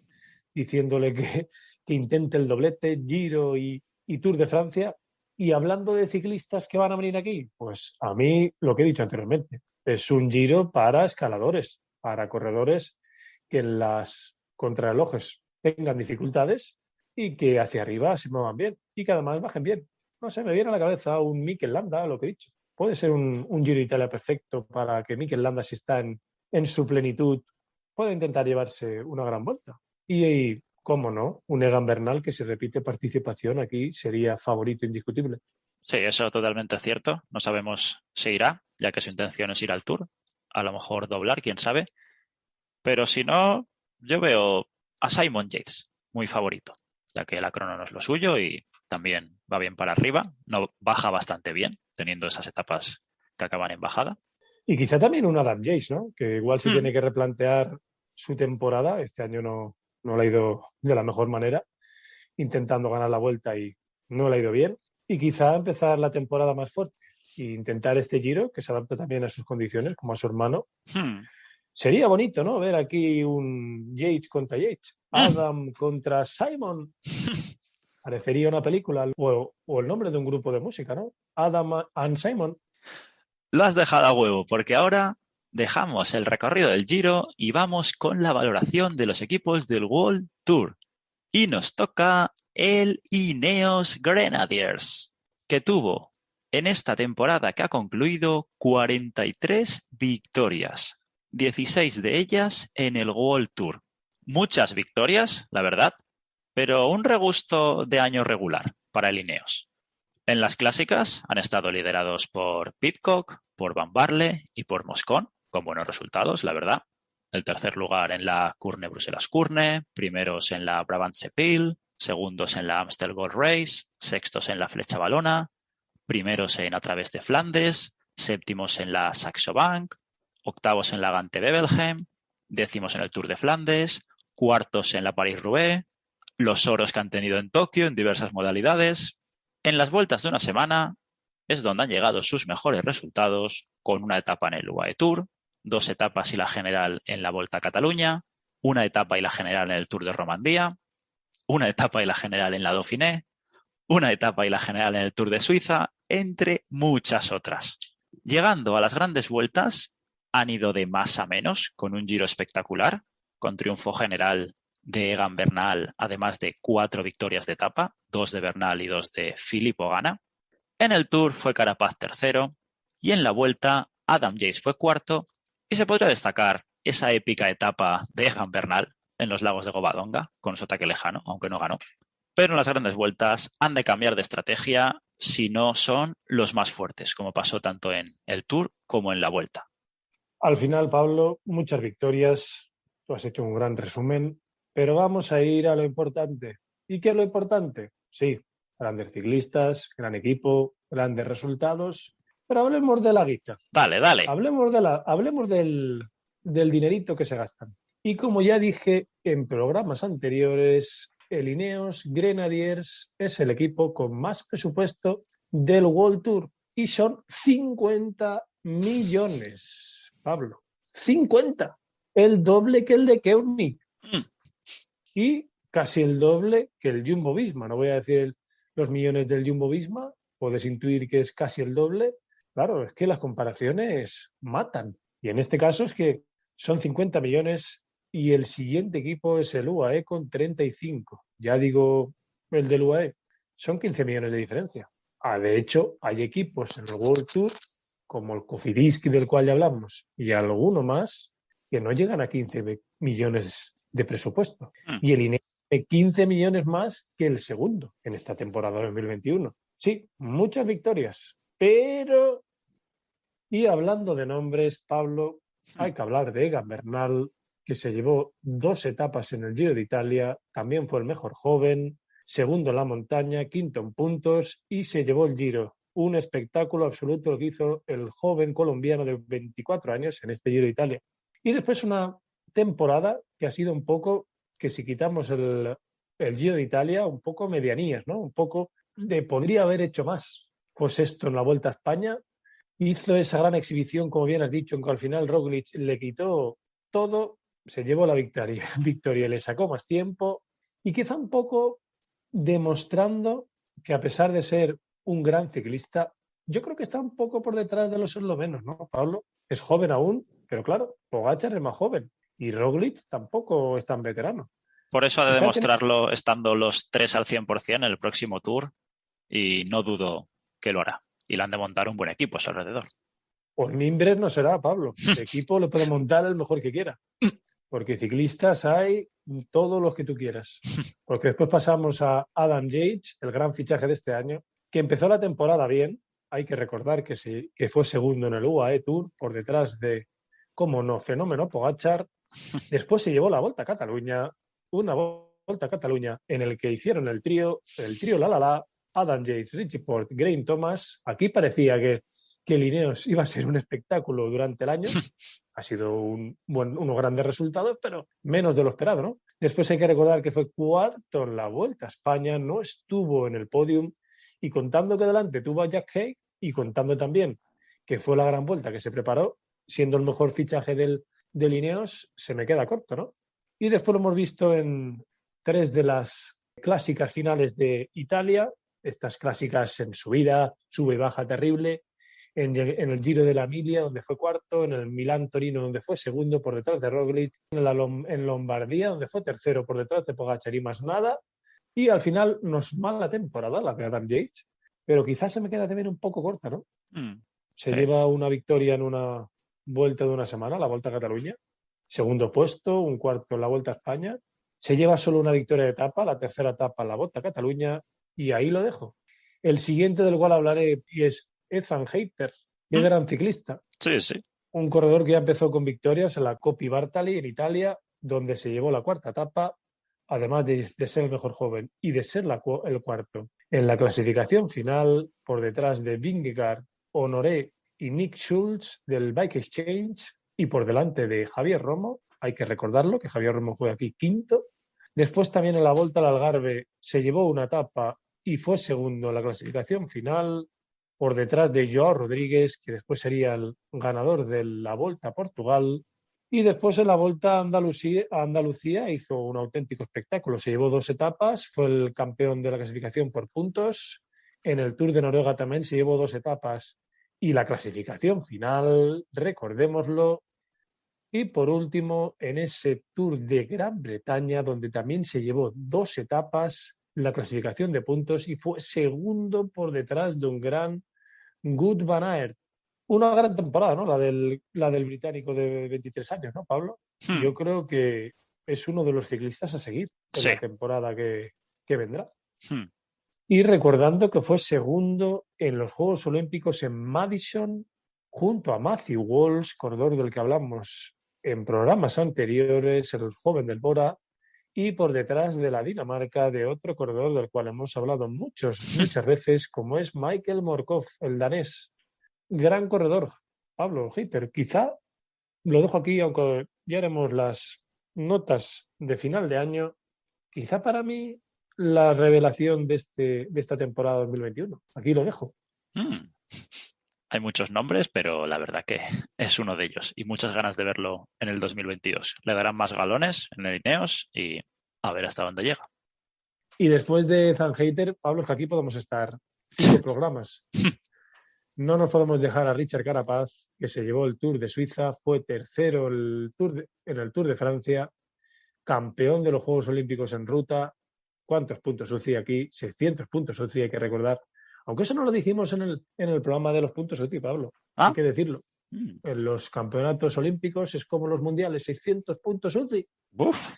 diciéndole que intente el doblete, Giro y Tour de Francia. Y hablando de ciclistas que van a venir aquí, pues a mí lo que he dicho anteriormente, es un Giro para escaladores, para corredores que en las contrarrelojes tengan dificultades y que hacia arriba se muevan bien y que además bajen bien. No sé, me viene a la cabeza un Mikel Landa, lo que he dicho. Puede ser un Giro de Italia perfecto para que Mikel Landa, si está en su plenitud, pueda intentar llevarse una gran vuelta. Y cómo no, un Egan Bernal que si repite participación aquí sería favorito indiscutible. Sí, eso totalmente cierto. No sabemos si irá, ya que su intención es ir al Tour. A lo mejor doblar, quién sabe. Pero si no, yo veo a Simon Yates muy favorito, ya que la crono no es lo suyo y también va bien para arriba. No baja bastante bien, teniendo esas etapas que acaban en bajada. Y quizá también un Adam Yates, ¿no? Que igual se Hmm. tiene que replantear su temporada. Este año no le ha ido de la mejor manera. intentando ganar la Vuelta y no le ha ido bien. Y quizá empezar la temporada más fuerte e intentar este Giro, que se adapta también a sus condiciones, como a su hermano. Sería bonito, ¿no? Ver aquí un Yates contra Yates, Adam contra Simon. Parecería una película o el nombre de un grupo de música, ¿no? Adam and Simon. Lo has dejado a huevo, porque ahora dejamos el recorrido del Giro y vamos con la valoración de los equipos del World Tour. Y nos toca el Ineos Grenadiers, que tuvo en esta temporada que ha concluido 43 victorias, 16 de ellas en el World Tour. Muchas victorias, la verdad, pero un regusto de año regular para el Ineos. En las clásicas han estado liderados por Pidcock, por Van Barle y por Moscon, con buenos resultados, la verdad. El tercer lugar en la Kuurne-Bruselas-Kuurne, primeros en la Brabant-Sepil, segundos en la Amstel Gold Race, sextos en la Flecha Valona, primeros en A Través de Flandes, séptimos en la Saxo Bank, octavos en la Gante-Wevelgem, décimos en el Tour de Flandes, cuartos en la París-Roubaix, los oros que han tenido en Tokio en diversas modalidades. En las vueltas de una semana es donde han llegado sus mejores resultados, con una etapa en el UAE Tour, 2 etapas y la general en la Volta a Cataluña, una etapa y la general en el Tour de Romandía, una etapa y la general en la Dauphiné, una etapa y la general en el Tour de Suiza, entre muchas otras. Llegando a las grandes vueltas, han ido de más a menos, con un Giro espectacular, con triunfo general de Egan Bernal, además de 4 victorias de etapa, 2 de Bernal y 2 de Filippo Ganna. En el Tour fue Carapaz tercero y en la Vuelta Adam Yates fue cuarto, y se podría destacar esa épica etapa de Egan Bernal en los lagos de Covadonga, con su ataque lejano, aunque no ganó. Pero en las grandes vueltas han de cambiar de estrategia si no son los más fuertes, como pasó tanto en el Tour como en la Vuelta. Al final, Pablo, muchas victorias. Tú has hecho un gran resumen, pero vamos a ir a lo importante. ¿Y qué es lo importante? Sí, grandes ciclistas, gran equipo, grandes resultados, pero hablemos de la guita. Dale. Hablemos del dinerito que se gastan. Y como ya dije en programas anteriores, el Ineos Grenadiers es el equipo con más presupuesto del World Tour y son 50 millones, Pablo. 50. El doble que el de Koenig. Y casi el doble que el Jumbo-Visma. No voy a decir los millones del Jumbo-Visma, puedes intuir que es casi el doble. Claro, es que las comparaciones matan. Y en este caso es que son 50 millones y el siguiente equipo es el UAE con 35. Ya digo, el del UAE. Son 15 millones de diferencia. De hecho, hay equipos en el World Tour, como el Cofidis, del cual ya hablamos, y alguno más, que no llegan a 15 millones de presupuesto. Y el INE 15 millones más que el segundo en esta temporada 2021. Sí, muchas victorias, pero... Y hablando de nombres, Pablo, hay que hablar de Egan Bernal, que se llevó 2 etapas en el Giro de Italia, también fue el mejor joven, segundo en la montaña, quinto en puntos y se llevó el Giro. Un espectáculo absoluto lo que hizo el joven colombiano de 24 años en este Giro de Italia. Y después una temporada que ha sido un poco, que si quitamos el Giro de Italia, un poco medianías, ¿no? Un poco de podría haber hecho más. Pues esto en la Vuelta a España hizo esa gran exhibición, como bien has dicho, en que al final Roglic le quitó todo, se llevó la victoria, le sacó más tiempo y quizá un poco demostrando que a pesar de ser un gran ciclista, yo creo que está un poco por detrás de los eslovenos, ¿no, Pablo? Es joven aún, pero claro, Pogačar es más joven y Roglic tampoco es tan veterano. Por eso ha de demostrarlo estando los 3 al 100% en el próximo Tour y no dudo que lo hará. Y le han de montar un buen equipo a su alrededor. Pues Mimbres no será, Pablo. El equipo lo puede montar el mejor que quiera. Porque ciclistas hay todos los que tú quieras. Porque después pasamos a Adam Yates, el gran fichaje de este año, que empezó la temporada bien. Hay que recordar que fue segundo en el UAE Tour, por detrás de, cómo no, fenómeno Pogačar. Después se llevó la Volta a Cataluña, una Volta a Cataluña en el que hicieron el trío la, Adam Yates, Richie Porte, Geraint Thomas. Aquí parecía que el Ineos iba a ser un espectáculo durante el año. Ha sido unos grandes resultados, pero menos de lo esperado, ¿no? Después hay que recordar que fue cuarto en la Vuelta a España, no estuvo en el podium, y contando que delante tuvo a Jack Haig y contando también que fue la gran vuelta que se preparó, siendo el mejor fichaje del Ineos, se me queda corto, ¿no? Y después lo hemos visto en 3 de las clásicas finales de Italia, estas clásicas en subida, sube y baja terrible, en el Giro de la Emilia, donde fue cuarto, en el Milán-Torino, donde fue segundo por detrás de Roglic, en Lombardía, donde fue tercero por detrás de Pogačar y más nada, y al final no es mala temporada la de Adam Yates, pero quizás se me queda también un poco corta, ¿no? Se Sí. lleva una victoria en una vuelta de una semana, la Vuelta a Cataluña, segundo puesto, un cuarto en la Vuelta a España, se lleva solo una victoria de etapa, la tercera etapa en la Vuelta a Cataluña, y ahí lo dejo. El siguiente del cual hablaré y es Ethan Hayter, que gran ciclista. Sí, sí. Un corredor que ya empezó con victorias en la Coppi Bartali en Italia, donde se llevó la cuarta etapa, además de ser el mejor joven y de ser el cuarto. En la clasificación final, por detrás de Vingegaard, Honoré y Nick Schulz del Bike Exchange, y por delante de Javier Romo, hay que recordarlo, que Javier Romo fue aquí quinto. Después también en la Volta al Algarve se llevó una etapa y fue segundo en la clasificación final, por detrás de Joao Rodríguez, que después sería el ganador de la Volta a Portugal. Y después en la Volta a Andalucía hizo un auténtico espectáculo. Se llevó 2 etapas, fue el campeón de la clasificación por puntos. En el Tour de Noruega también se llevó 2 etapas y la clasificación final, recordémoslo. Y por último, en ese Tour de Gran Bretaña, donde también se llevó 2 etapas, la clasificación de puntos, y fue segundo por detrás de un gran Wout van Aert. Una gran temporada, ¿no? La del británico de 23 años, ¿no, Pablo? Yo creo que es uno de los ciclistas a seguir en Sí. la temporada que vendrá. Hmm. Y recordando que fue segundo en los Juegos Olímpicos en Madison, junto a Matthew Walsh, corredor del que hablamos en programas anteriores, el joven del Bora, y por detrás de la Dinamarca de otro corredor del cual hemos hablado muchas veces, como es Michael Morkov, el danés. Gran corredor, Pablo Heiter. Quizá lo dejo aquí, aunque ya haremos las notas de final de año. Quizá para mí la revelación de esta temporada 2021. Aquí lo dejo. Hay muchos nombres, pero la verdad que es uno de ellos y muchas ganas de verlo en el 2022. Le darán más galones en el Ineos y a ver hasta dónde llega. Y después de Zanheiter, Pablo, es que aquí podemos estar 5 programas. No nos podemos dejar a Richard Carapaz, que se llevó el Tour de Suiza, fue tercero en el Tour de Francia, campeón de los Juegos Olímpicos en ruta. ¿Cuántos puntos UCI aquí? 600 puntos UCI, hay que recordar. Aunque eso no lo dijimos en el programa de los puntos UCI, Pablo. Hay que decirlo. En los campeonatos olímpicos es como los mundiales, 600 puntos UCI. Uf.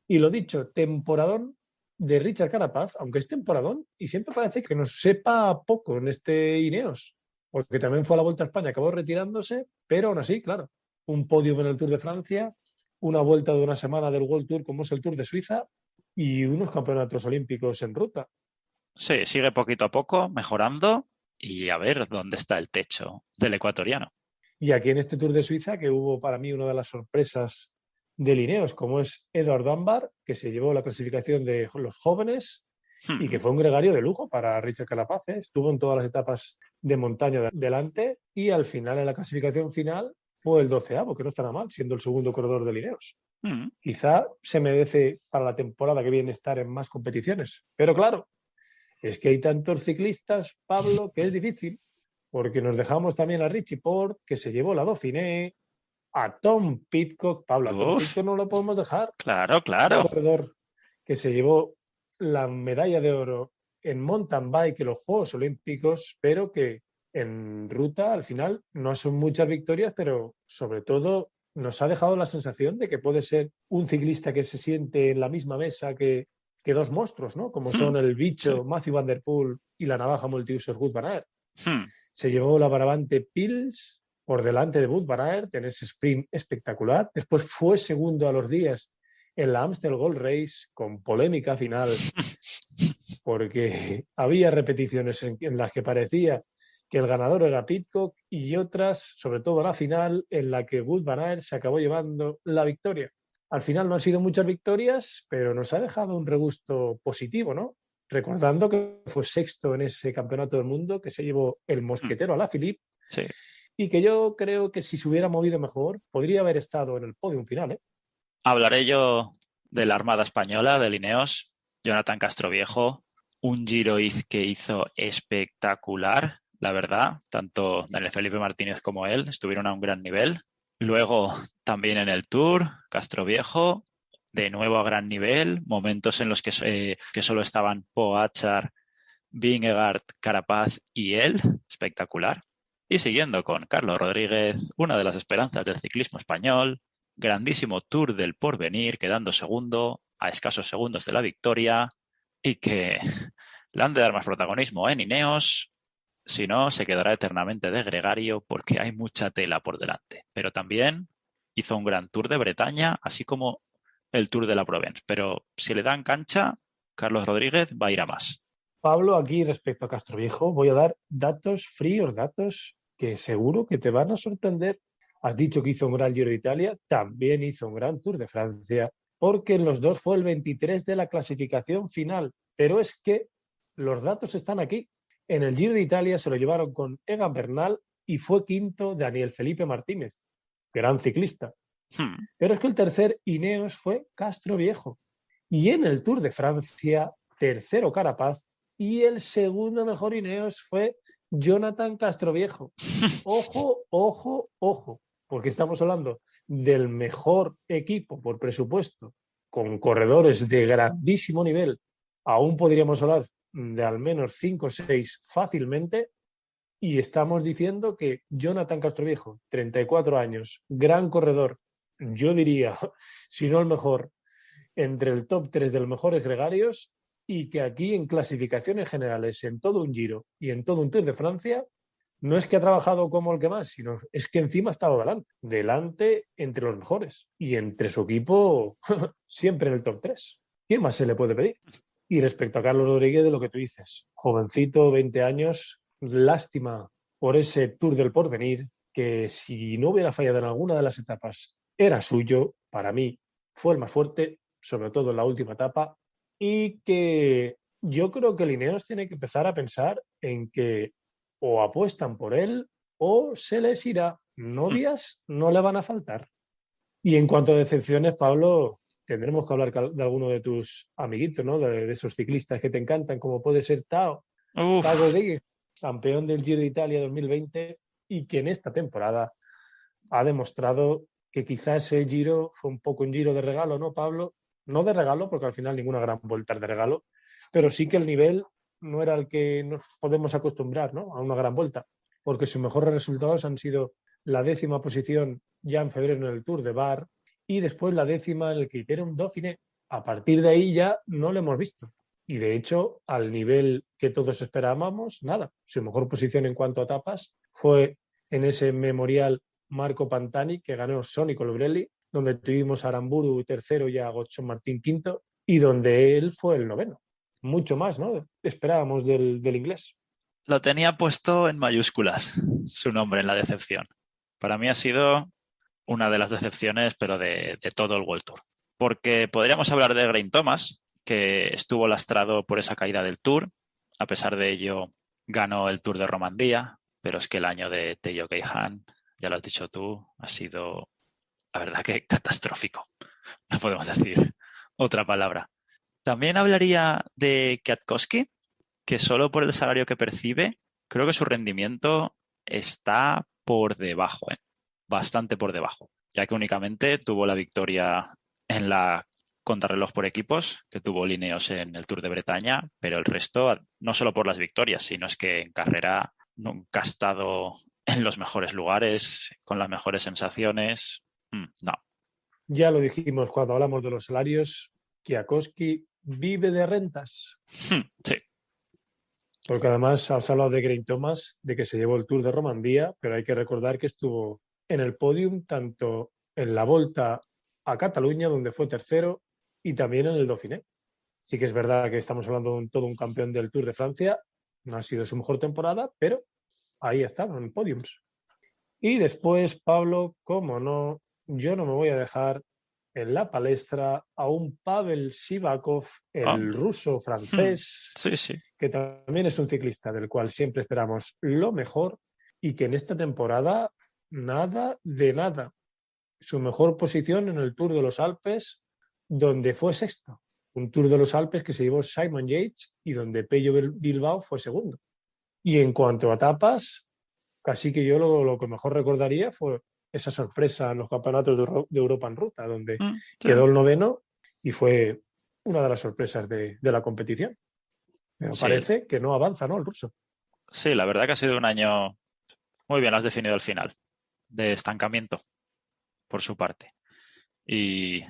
Y lo dicho, temporadón de Richard Carapaz, aunque es temporadón, y siempre parece que nos sepa poco en este Ineos, porque también fue a la Vuelta a España, acabó retirándose, pero aún así, claro, un podio en el Tour de Francia, una vuelta de una semana del World Tour como es el Tour de Suiza y unos campeonatos olímpicos en ruta. Sí, sigue poquito a poco mejorando y a ver dónde está el techo del ecuatoriano. Y aquí en este Tour de Suiza, que hubo para mí una de las sorpresas de Ineos, como es Edward Dunbar, que se llevó la clasificación de los jóvenes y que fue un gregario de lujo para Richard Carapaz. Estuvo en todas las etapas de montaña delante y al final, en la clasificación final, fue el 12º, que no está nada mal, siendo el segundo corredor de Ineos. Quizá se merece para la temporada que viene estar en más competiciones. Pero claro, es que hay tantos ciclistas, Pablo, que es difícil, porque nos dejamos también a Richie Port, que se llevó la Dauphiné, a Tom Pidcock. Pablo, a Tom Pidcock no lo podemos dejar. Claro. Un corredor que se llevó la medalla de oro en mountain bike en los Juegos Olímpicos, pero que en ruta al final no son muchas victorias, pero sobre todo nos ha dejado la sensación de que puede ser un ciclista que se siente en la misma mesa que 2 monstruos, ¿no? Como son el bicho Matthew Van Der Poel y la navaja multiusos Wout van Aert. Se llevó la Brabante Pils por delante de Wout van Aert en ese sprint espectacular. Después fue segundo a los días en la Amstel Gold Race, con polémica final, porque había repeticiones en las que parecía que el ganador era Pidcock y otras, sobre todo la final, en la que Wout van Aert se acabó llevando la victoria. Al final no han sido muchas victorias, pero nos ha dejado un regusto positivo, ¿no? Recordando que fue sexto en ese campeonato del mundo, que se llevó el mosquetero Alaphilippe, Sí. y que yo creo que si se hubiera movido mejor, podría haber estado en el podium final, ¿eh? Hablaré yo de la Armada Española, de Ineos, Jonathan Castroviejo, un que hizo espectacular, la verdad. Tanto Daniel Felipe Martínez como él estuvieron a un gran nivel. Luego también en el Tour, Castroviejo, de nuevo a gran nivel, momentos en los que solo estaban Pogačar, Vingegaard, Carapaz y él, espectacular. Y siguiendo con Carlos Rodríguez, una de las esperanzas del ciclismo español, grandísimo Tour del Porvenir, quedando segundo a escasos segundos de la victoria y que le han de dar más protagonismo en Ineos, si no se quedará eternamente de gregario porque hay mucha tela por delante. Pero también hizo un gran Tour de Bretaña, así como el Tour de la Provence. Pero si le dan cancha, Carlos Rodríguez va a ir a más. Pablo, aquí respecto a Castroviejo, voy a dar datos fríos, datos que seguro que te van a sorprender. Has dicho que hizo un gran Giro de Italia, también hizo un gran Tour de Francia, porque en los dos fue el 23 de la clasificación final. Pero es que los datos están aquí. En el Giro de Italia se lo llevaron con Egan Bernal y fue quinto Daniel Felipe Martínez, gran ciclista. Pero es que el tercer Ineos fue Castroviejo. Y en el Tour de Francia, tercero Carapaz, y el segundo mejor Ineos fue Jonathan Castroviejo. Ojo, ojo, ojo, porque estamos hablando del mejor equipo por presupuesto, con corredores de grandísimo nivel. Aún podríamos hablar de al menos 5 o 6 fácilmente, y estamos diciendo que Jonathan Castroviejo, 34 años, gran corredor, yo diría, si no el mejor, entre el top 3 de los mejores gregarios, y que aquí en clasificaciones generales, en todo un Giro y en todo un Tour de Francia, no es que ha trabajado como el que más, sino es que encima ha estado delante entre los mejores y entre su equipo siempre en el top 3. ¿Qué más se le puede pedir? Y respecto a Carlos Rodríguez, de lo que tú dices, jovencito, 20 años, lástima por ese Tour del Porvenir, que si no hubiera fallado en alguna de las etapas, era suyo, para mí fue el más fuerte, sobre todo en la última etapa, y que yo creo que Lineos tiene que empezar a pensar en que o apuestan por él o se les irá. Novias no le van a faltar. Y en cuanto a decepciones, Pablo, tendremos que hablar de alguno de tus amiguitos, ¿no? De esos ciclistas que te encantan, como puede ser Tago Uf, Geiger, campeón del Giro de Italia 2020, y que en esta temporada ha demostrado que quizás ese Giro fue un poco un Giro de regalo, ¿no, Pablo? No de regalo, porque al final ninguna gran vuelta es de regalo, pero sí que el nivel no era el que nos podemos acostumbrar, ¿no? A una gran vuelta, porque sus mejores resultados han sido la 10ª posición ya en febrero en el Tour de Bar y después la 10ª en el Criterium Dauphiné. A partir de ahí ya no lo hemos visto. Y de hecho, al nivel que todos esperábamos, nada. Su mejor posición en cuanto a etapas fue en ese memorial Marco Pantani, que ganó Sonny Colbrelli, donde tuvimos a Aramburu tercero y a Gotchon Martín quinto, y donde él fue el noveno. Mucho más, ¿no? Esperábamos del inglés. lo tenía puesto en mayúsculas su nombre en la decepción. Para mí ha sido una de las decepciones, pero de todo el World Tour. Porque podríamos hablar de Geraint Thomas, que estuvo lastrado por esa caída del Tour. A pesar de ello, ganó el Tour de Romandía, pero es que el año de Teo Geoghegan, ya lo has dicho tú, ha sido, la verdad, que catastrófico. No podemos decir otra palabra. También hablaría de Kwiatkowski, que solo por el salario que percibe, creo que su rendimiento está por debajo, bastante por debajo, ya que únicamente tuvo la victoria en la contrarreloj por equipos, que tuvo Lineos en el Tour de Bretaña, pero el resto, no solo por las victorias, sino es que en carrera nunca ha estado en los mejores lugares, con las mejores sensaciones. No. Ya lo dijimos cuando hablamos de los salarios, Kwiatkowski vive de rentas. Sí. Porque además has hablado de Geraint Thomas, de que se llevó el Tour de Romandía, pero hay que recordar que estuvo en el podium tanto en la Volta a Cataluña, donde fue tercero, y también en el Dauphiné. Sí que es verdad que estamos hablando de todo un campeón del Tour de Francia, no ha sido su mejor temporada, pero ahí está, en podiums. Y después, Pablo, cómo no, yo no me voy a dejar en la palestra a un Pavel Sivakov, Oh, el ruso francés, sí, sí. que también es un ciclista del cual siempre esperamos lo mejor y que en esta temporada nada de nada. Su mejor posición en el Tour de los Alpes, donde fue sexto. Un Tour de los Alpes que se llevó Simon Yates y donde Pello Bilbao fue segundo. Y en cuanto a etapas, casi que yo lo que mejor recordaría fue esa sorpresa en los campeonatos de Europa en ruta, donde Sí. quedó el noveno y fue una de las sorpresas de la competición. Pero Sí, parece que no avanza, ¿no? El ruso. sí, la verdad que ha sido un año muy bien, lo has definido al final, de estancamiento por su parte. Y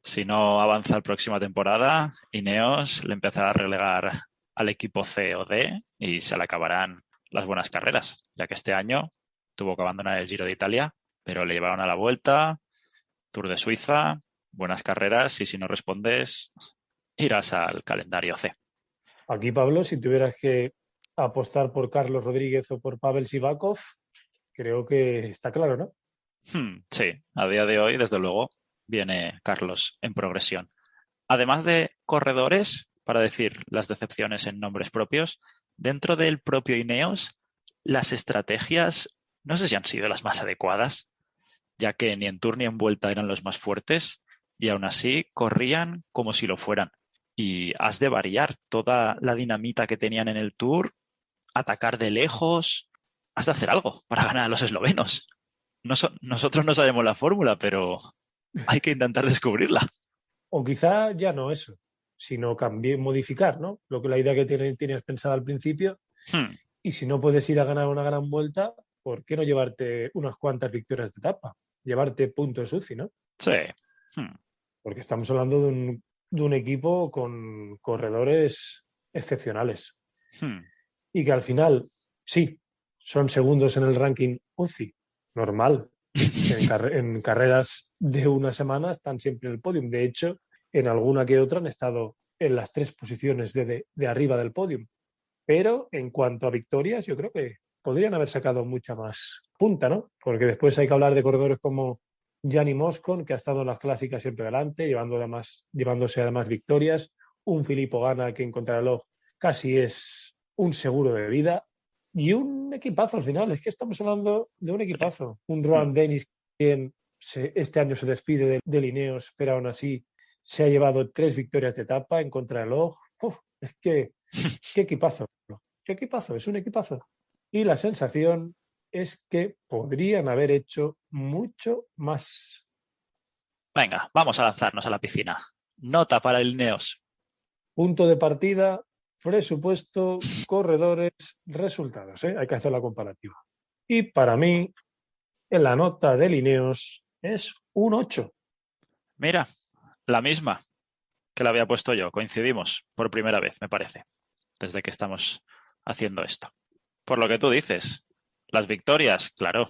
si no avanza la próxima temporada, Ineos le empezará a relegar al equipo C o D y se le acabarán las buenas carreras, ya que este año tuvo que abandonar el Giro de Italia, pero le llevaron a la Vuelta, Tour de Suiza, buenas carreras y si no respondes, irás al calendario C. Aquí, Pablo, si tuvieras que apostar por Carlos Rodríguez o por Pavel Sivakov, creo que está claro, ¿no? Sí, a día de hoy, desde luego, viene Carlos en progresión. Además de corredores, para decir las decepciones en nombres propios, dentro del propio Ineos, las estrategias no sé si han sido las más adecuadas, ya que ni en Tour ni en Vuelta eran los más fuertes y aún así corrían como si lo fueran. Y has de variar toda la dinamita que tenían en el Tour, atacar de lejos, has de hacer algo para ganar a los eslovenos. Nosotros no sabemos la fórmula, pero hay que intentar descubrirla. O quizá ya no eso, sino cambiar, modificar, ¿no? Lo que la idea que tienes pensada al principio. Hmm, Y si no puedes ir a ganar una gran vuelta, ¿por qué no llevarte unas cuantas victorias de etapa? Llevarte puntos UCI, ¿no? sí. Hmm, Porque estamos hablando de un equipo con corredores excepcionales. hmm, Y que al final, sí, son segundos en el ranking UCI, normal. En carreras de una semana están siempre en el podium. De hecho, en alguna que otra han estado en las tres posiciones de arriba del podium. Pero en cuanto a victorias, yo creo que podrían haber sacado mucha más punta, ¿no? Porque después hay que hablar de corredores como Gianni Moscon, que ha estado en las clásicas siempre delante, llevándose además victorias. Un Filippo Ganna que en contrarreloj casi es un seguro de vida. Y un equipazo al final. Es que estamos hablando de un sí. equipazo. Un Hmm. Rohan Dennis, quien este año se despide de Ineos, pero aún así se ha llevado 3 victorias de etapa en contrarreloj. Es que qué equipazo, qué equipazo, es un equipazo. Y la sensación es que podrían haber hecho mucho más. Venga, vamos a lanzarnos a la piscina. Nota para el Ineos. Punto de partida, presupuesto, corredores, resultados. ¿Eh? Hay que hacer la comparativa. Y para mí, en la nota de Ineos es un 8. Mira, la misma que la había puesto yo. Coincidimos por primera vez, me parece, desde que estamos haciendo esto. Por lo que tú dices, las victorias, claro,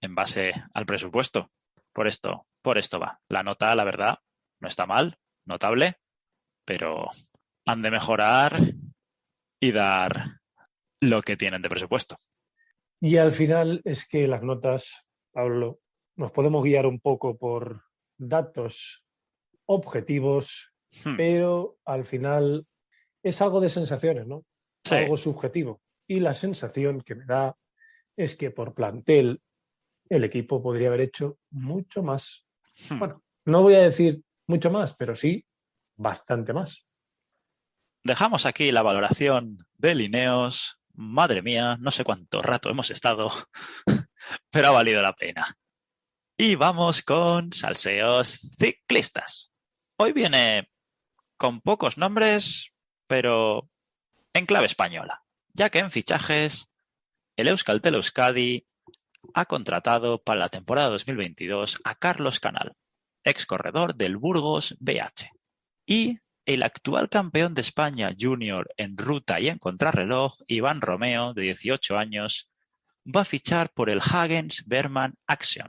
en base al presupuesto. Por esto va. La nota, la verdad, no está mal, notable, pero han de mejorar y dar lo que tienen de presupuesto. Y al final es que las notas, Pablo, nos podemos guiar un poco por datos objetivos, Hmm, pero al final es algo de sensaciones, ¿no? sí. Algo subjetivo. Y la sensación que me da es que por plantel el equipo podría haber hecho mucho más. Hmm. Bueno, no voy a decir mucho más, pero sí bastante más. Dejamos aquí la valoración de Lineos. Madre mía, no sé cuánto rato hemos estado, pero ha valido la pena. Y vamos con salseos ciclistas. Hoy viene con pocos nombres, pero en clave española, ya que en fichajes el Euskaltel Euskadi ha contratado para la temporada 2022 a Carlos Canal, ex corredor del Burgos BH. Y el actual campeón de España junior en ruta y en contrarreloj, Iván Romeo, de 18 años, va a fichar por el Hagens Berman Action,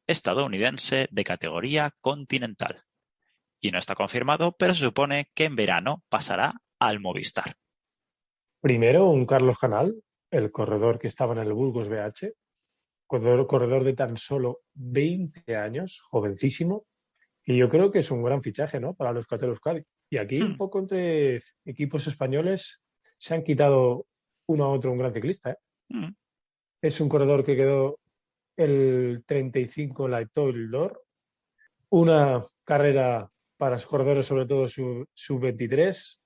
estadounidense de categoría continental. Y no está confirmado, pero se supone que en verano pasará al Movistar. Primero, un Carlos Canal, el corredor que estaba en el Burgos BH, corredor de tan solo 20 años, jovencísimo, Y yo creo que es un gran fichaje, ¿no? Para los Euskaltel Euskadi. Y aquí un poco entre equipos españoles se han quitado uno a otro un gran ciclista, ¿eh? Mm. Es un corredor que quedó el 35 en la Etoile d'Or. Una carrera para los corredores, sobre todo su 23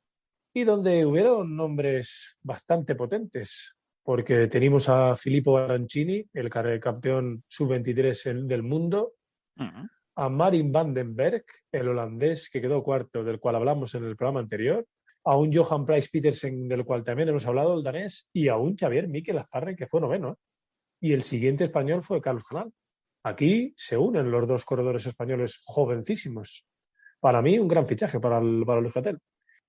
y donde hubieron nombres bastante potentes, porque tenemos a Filippo Garanchini, el campeón sub-23 del mundo, Mm. a Marin van den Berg, el holandés que quedó cuarto, del cual hablamos en el programa anterior, a un Johan Price Petersen, del cual también hemos hablado, el danés, y a un Xavier Mikel Azparre, que fue noveno, ¿eh? Y el siguiente español fue Carlos Canal. Aquí se unen los dos corredores españoles jovencísimos. Para mí, un gran fichaje para el Euskaltel.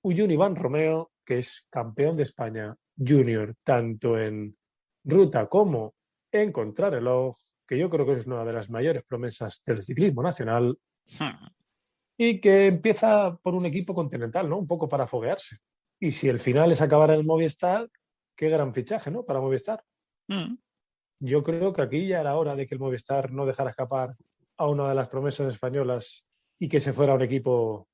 Un Iván Romeo, que es campeón de España junior, tanto en ruta como en contrarreloj, que yo creo que es una de las mayores promesas del ciclismo nacional, y que empieza por un equipo continental, ¿no? Un poco para foguearse. Y si el final es acabar en el Movistar, qué gran fichaje, ¿no? Para Movistar. Mm. Yo creo que aquí ya era hora de que el Movistar no dejara escapar a una de las promesas españolas y que se fuera a un equipo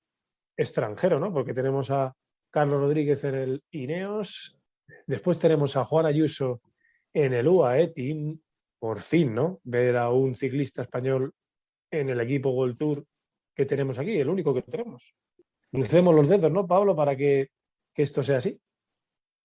extranjero, ¿no? Porque tenemos a Carlos Rodríguez en el Ineos, después tenemos a Juan Ayuso en el UAE Team, por fin, ¿no? Ver a un ciclista español en el equipo World Tour que tenemos aquí, el único que tenemos. Crucemos los dedos, ¿no, Pablo, para que esto sea así?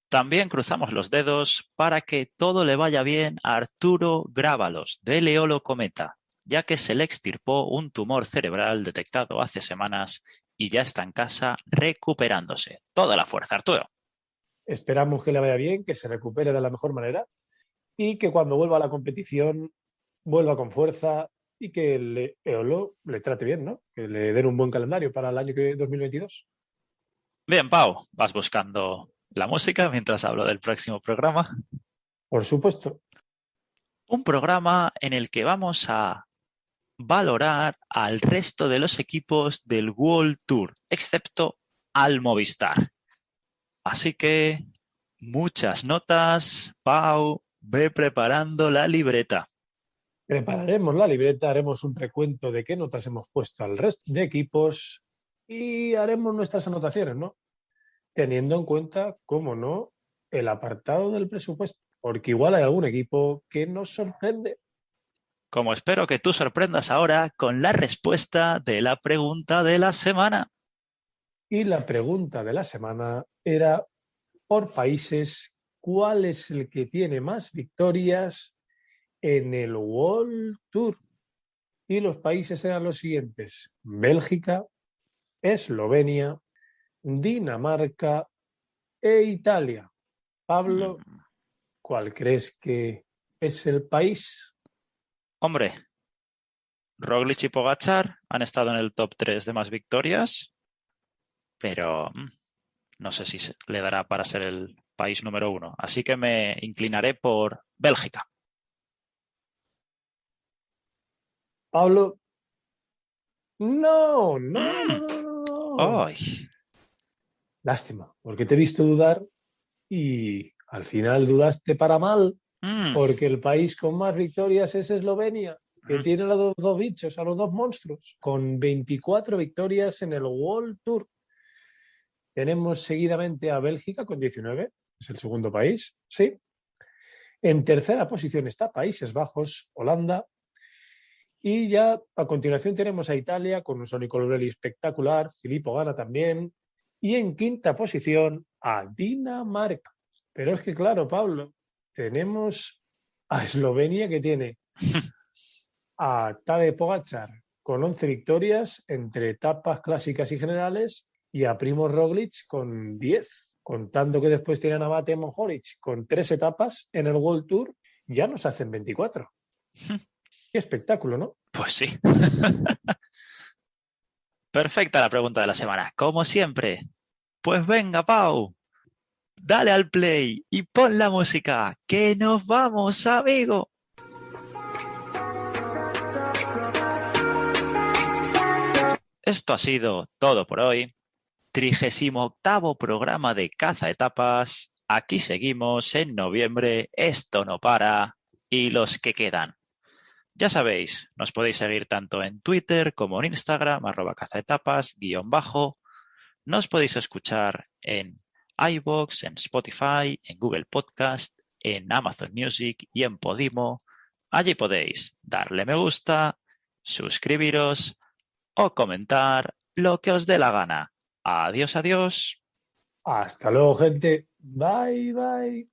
También cruzamos los dedos para que todo le vaya bien a Arturo Grábalos, de Leolo Cometa, ya que se le extirpó un tumor cerebral detectado hace semanas y ya está en casa recuperándose. Toda la fuerza, Arturo. Esperamos que le vaya bien, que se recupere de la mejor manera y que cuando vuelva a la competición vuelva con fuerza y que Eolo le trate bien, ¿no? Que le den un buen calendario para el año 2022. Bien, Pau, vas buscando la música mientras hablo del próximo programa. Por supuesto. Un programa en el que vamos a valorar al resto de los equipos del World Tour, excepto al Movistar. Así que muchas notas, Pau, ve preparando la libreta. Prepararemos la libreta, haremos un recuento de qué notas hemos puesto al resto de equipos y haremos nuestras anotaciones, ¿no? Teniendo en cuenta, cómo no, el apartado del presupuesto, porque igual hay algún equipo que nos sorprende. Como espero que tú sorprendas ahora con la respuesta de la pregunta de la semana. Y la pregunta de la semana era, por países, ¿cuál es el que tiene más victorias en el World Tour? Y los países eran los siguientes: Bélgica, Eslovenia, Dinamarca e Italia. Pablo, ¿cuál crees que es el país? Hombre, Roglic y Pogačar han estado en el top 3 de más victorias, pero no sé si le dará para ser el país número 1. Así que me inclinaré por Bélgica. Pablo, no, no, no, no, no. ¡Ay! Lástima, porque te he visto dudar y al final dudaste para mal, Mm, porque el país con más victorias es Eslovenia, que tiene a los dos bichos, a los dos monstruos, con 24 victorias en el World Tour. Tenemos seguidamente a Bélgica con 19, es el segundo país, sí. En tercera posición está Países Bajos, Holanda. Y ya a continuación tenemos a Italia con un Sonny Colbrelli espectacular, Filippo Ganna también. Y en quinta posición a Dinamarca. Pero es que, claro, Pablo, tenemos a Eslovenia, que tiene a Tadej Pogačar con 11 victorias entre etapas clásicas y generales y a Primož Roglic con 10, contando que después tienen a Matej Mohoric con 3 etapas en el World Tour, ya nos hacen 24. Qué espectáculo, ¿no? Pues sí. Perfecta la pregunta de la semana, como siempre. Pues venga, Pau, dale al play y pon la música, que nos vamos, amigo. Esto ha sido todo por hoy. 38º programa de Caza Etapas. Aquí seguimos en noviembre, esto no para y los que quedan. Ya sabéis, nos podéis seguir tanto en Twitter como en Instagram, @cazaetapas_. Nos podéis escuchar en iVoox, en Spotify, en Google Podcast, en Amazon Music y en Podimo. Allí podéis darle me gusta, suscribiros o comentar lo que os dé la gana. Adiós, adiós. Hasta luego, gente. Bye, bye.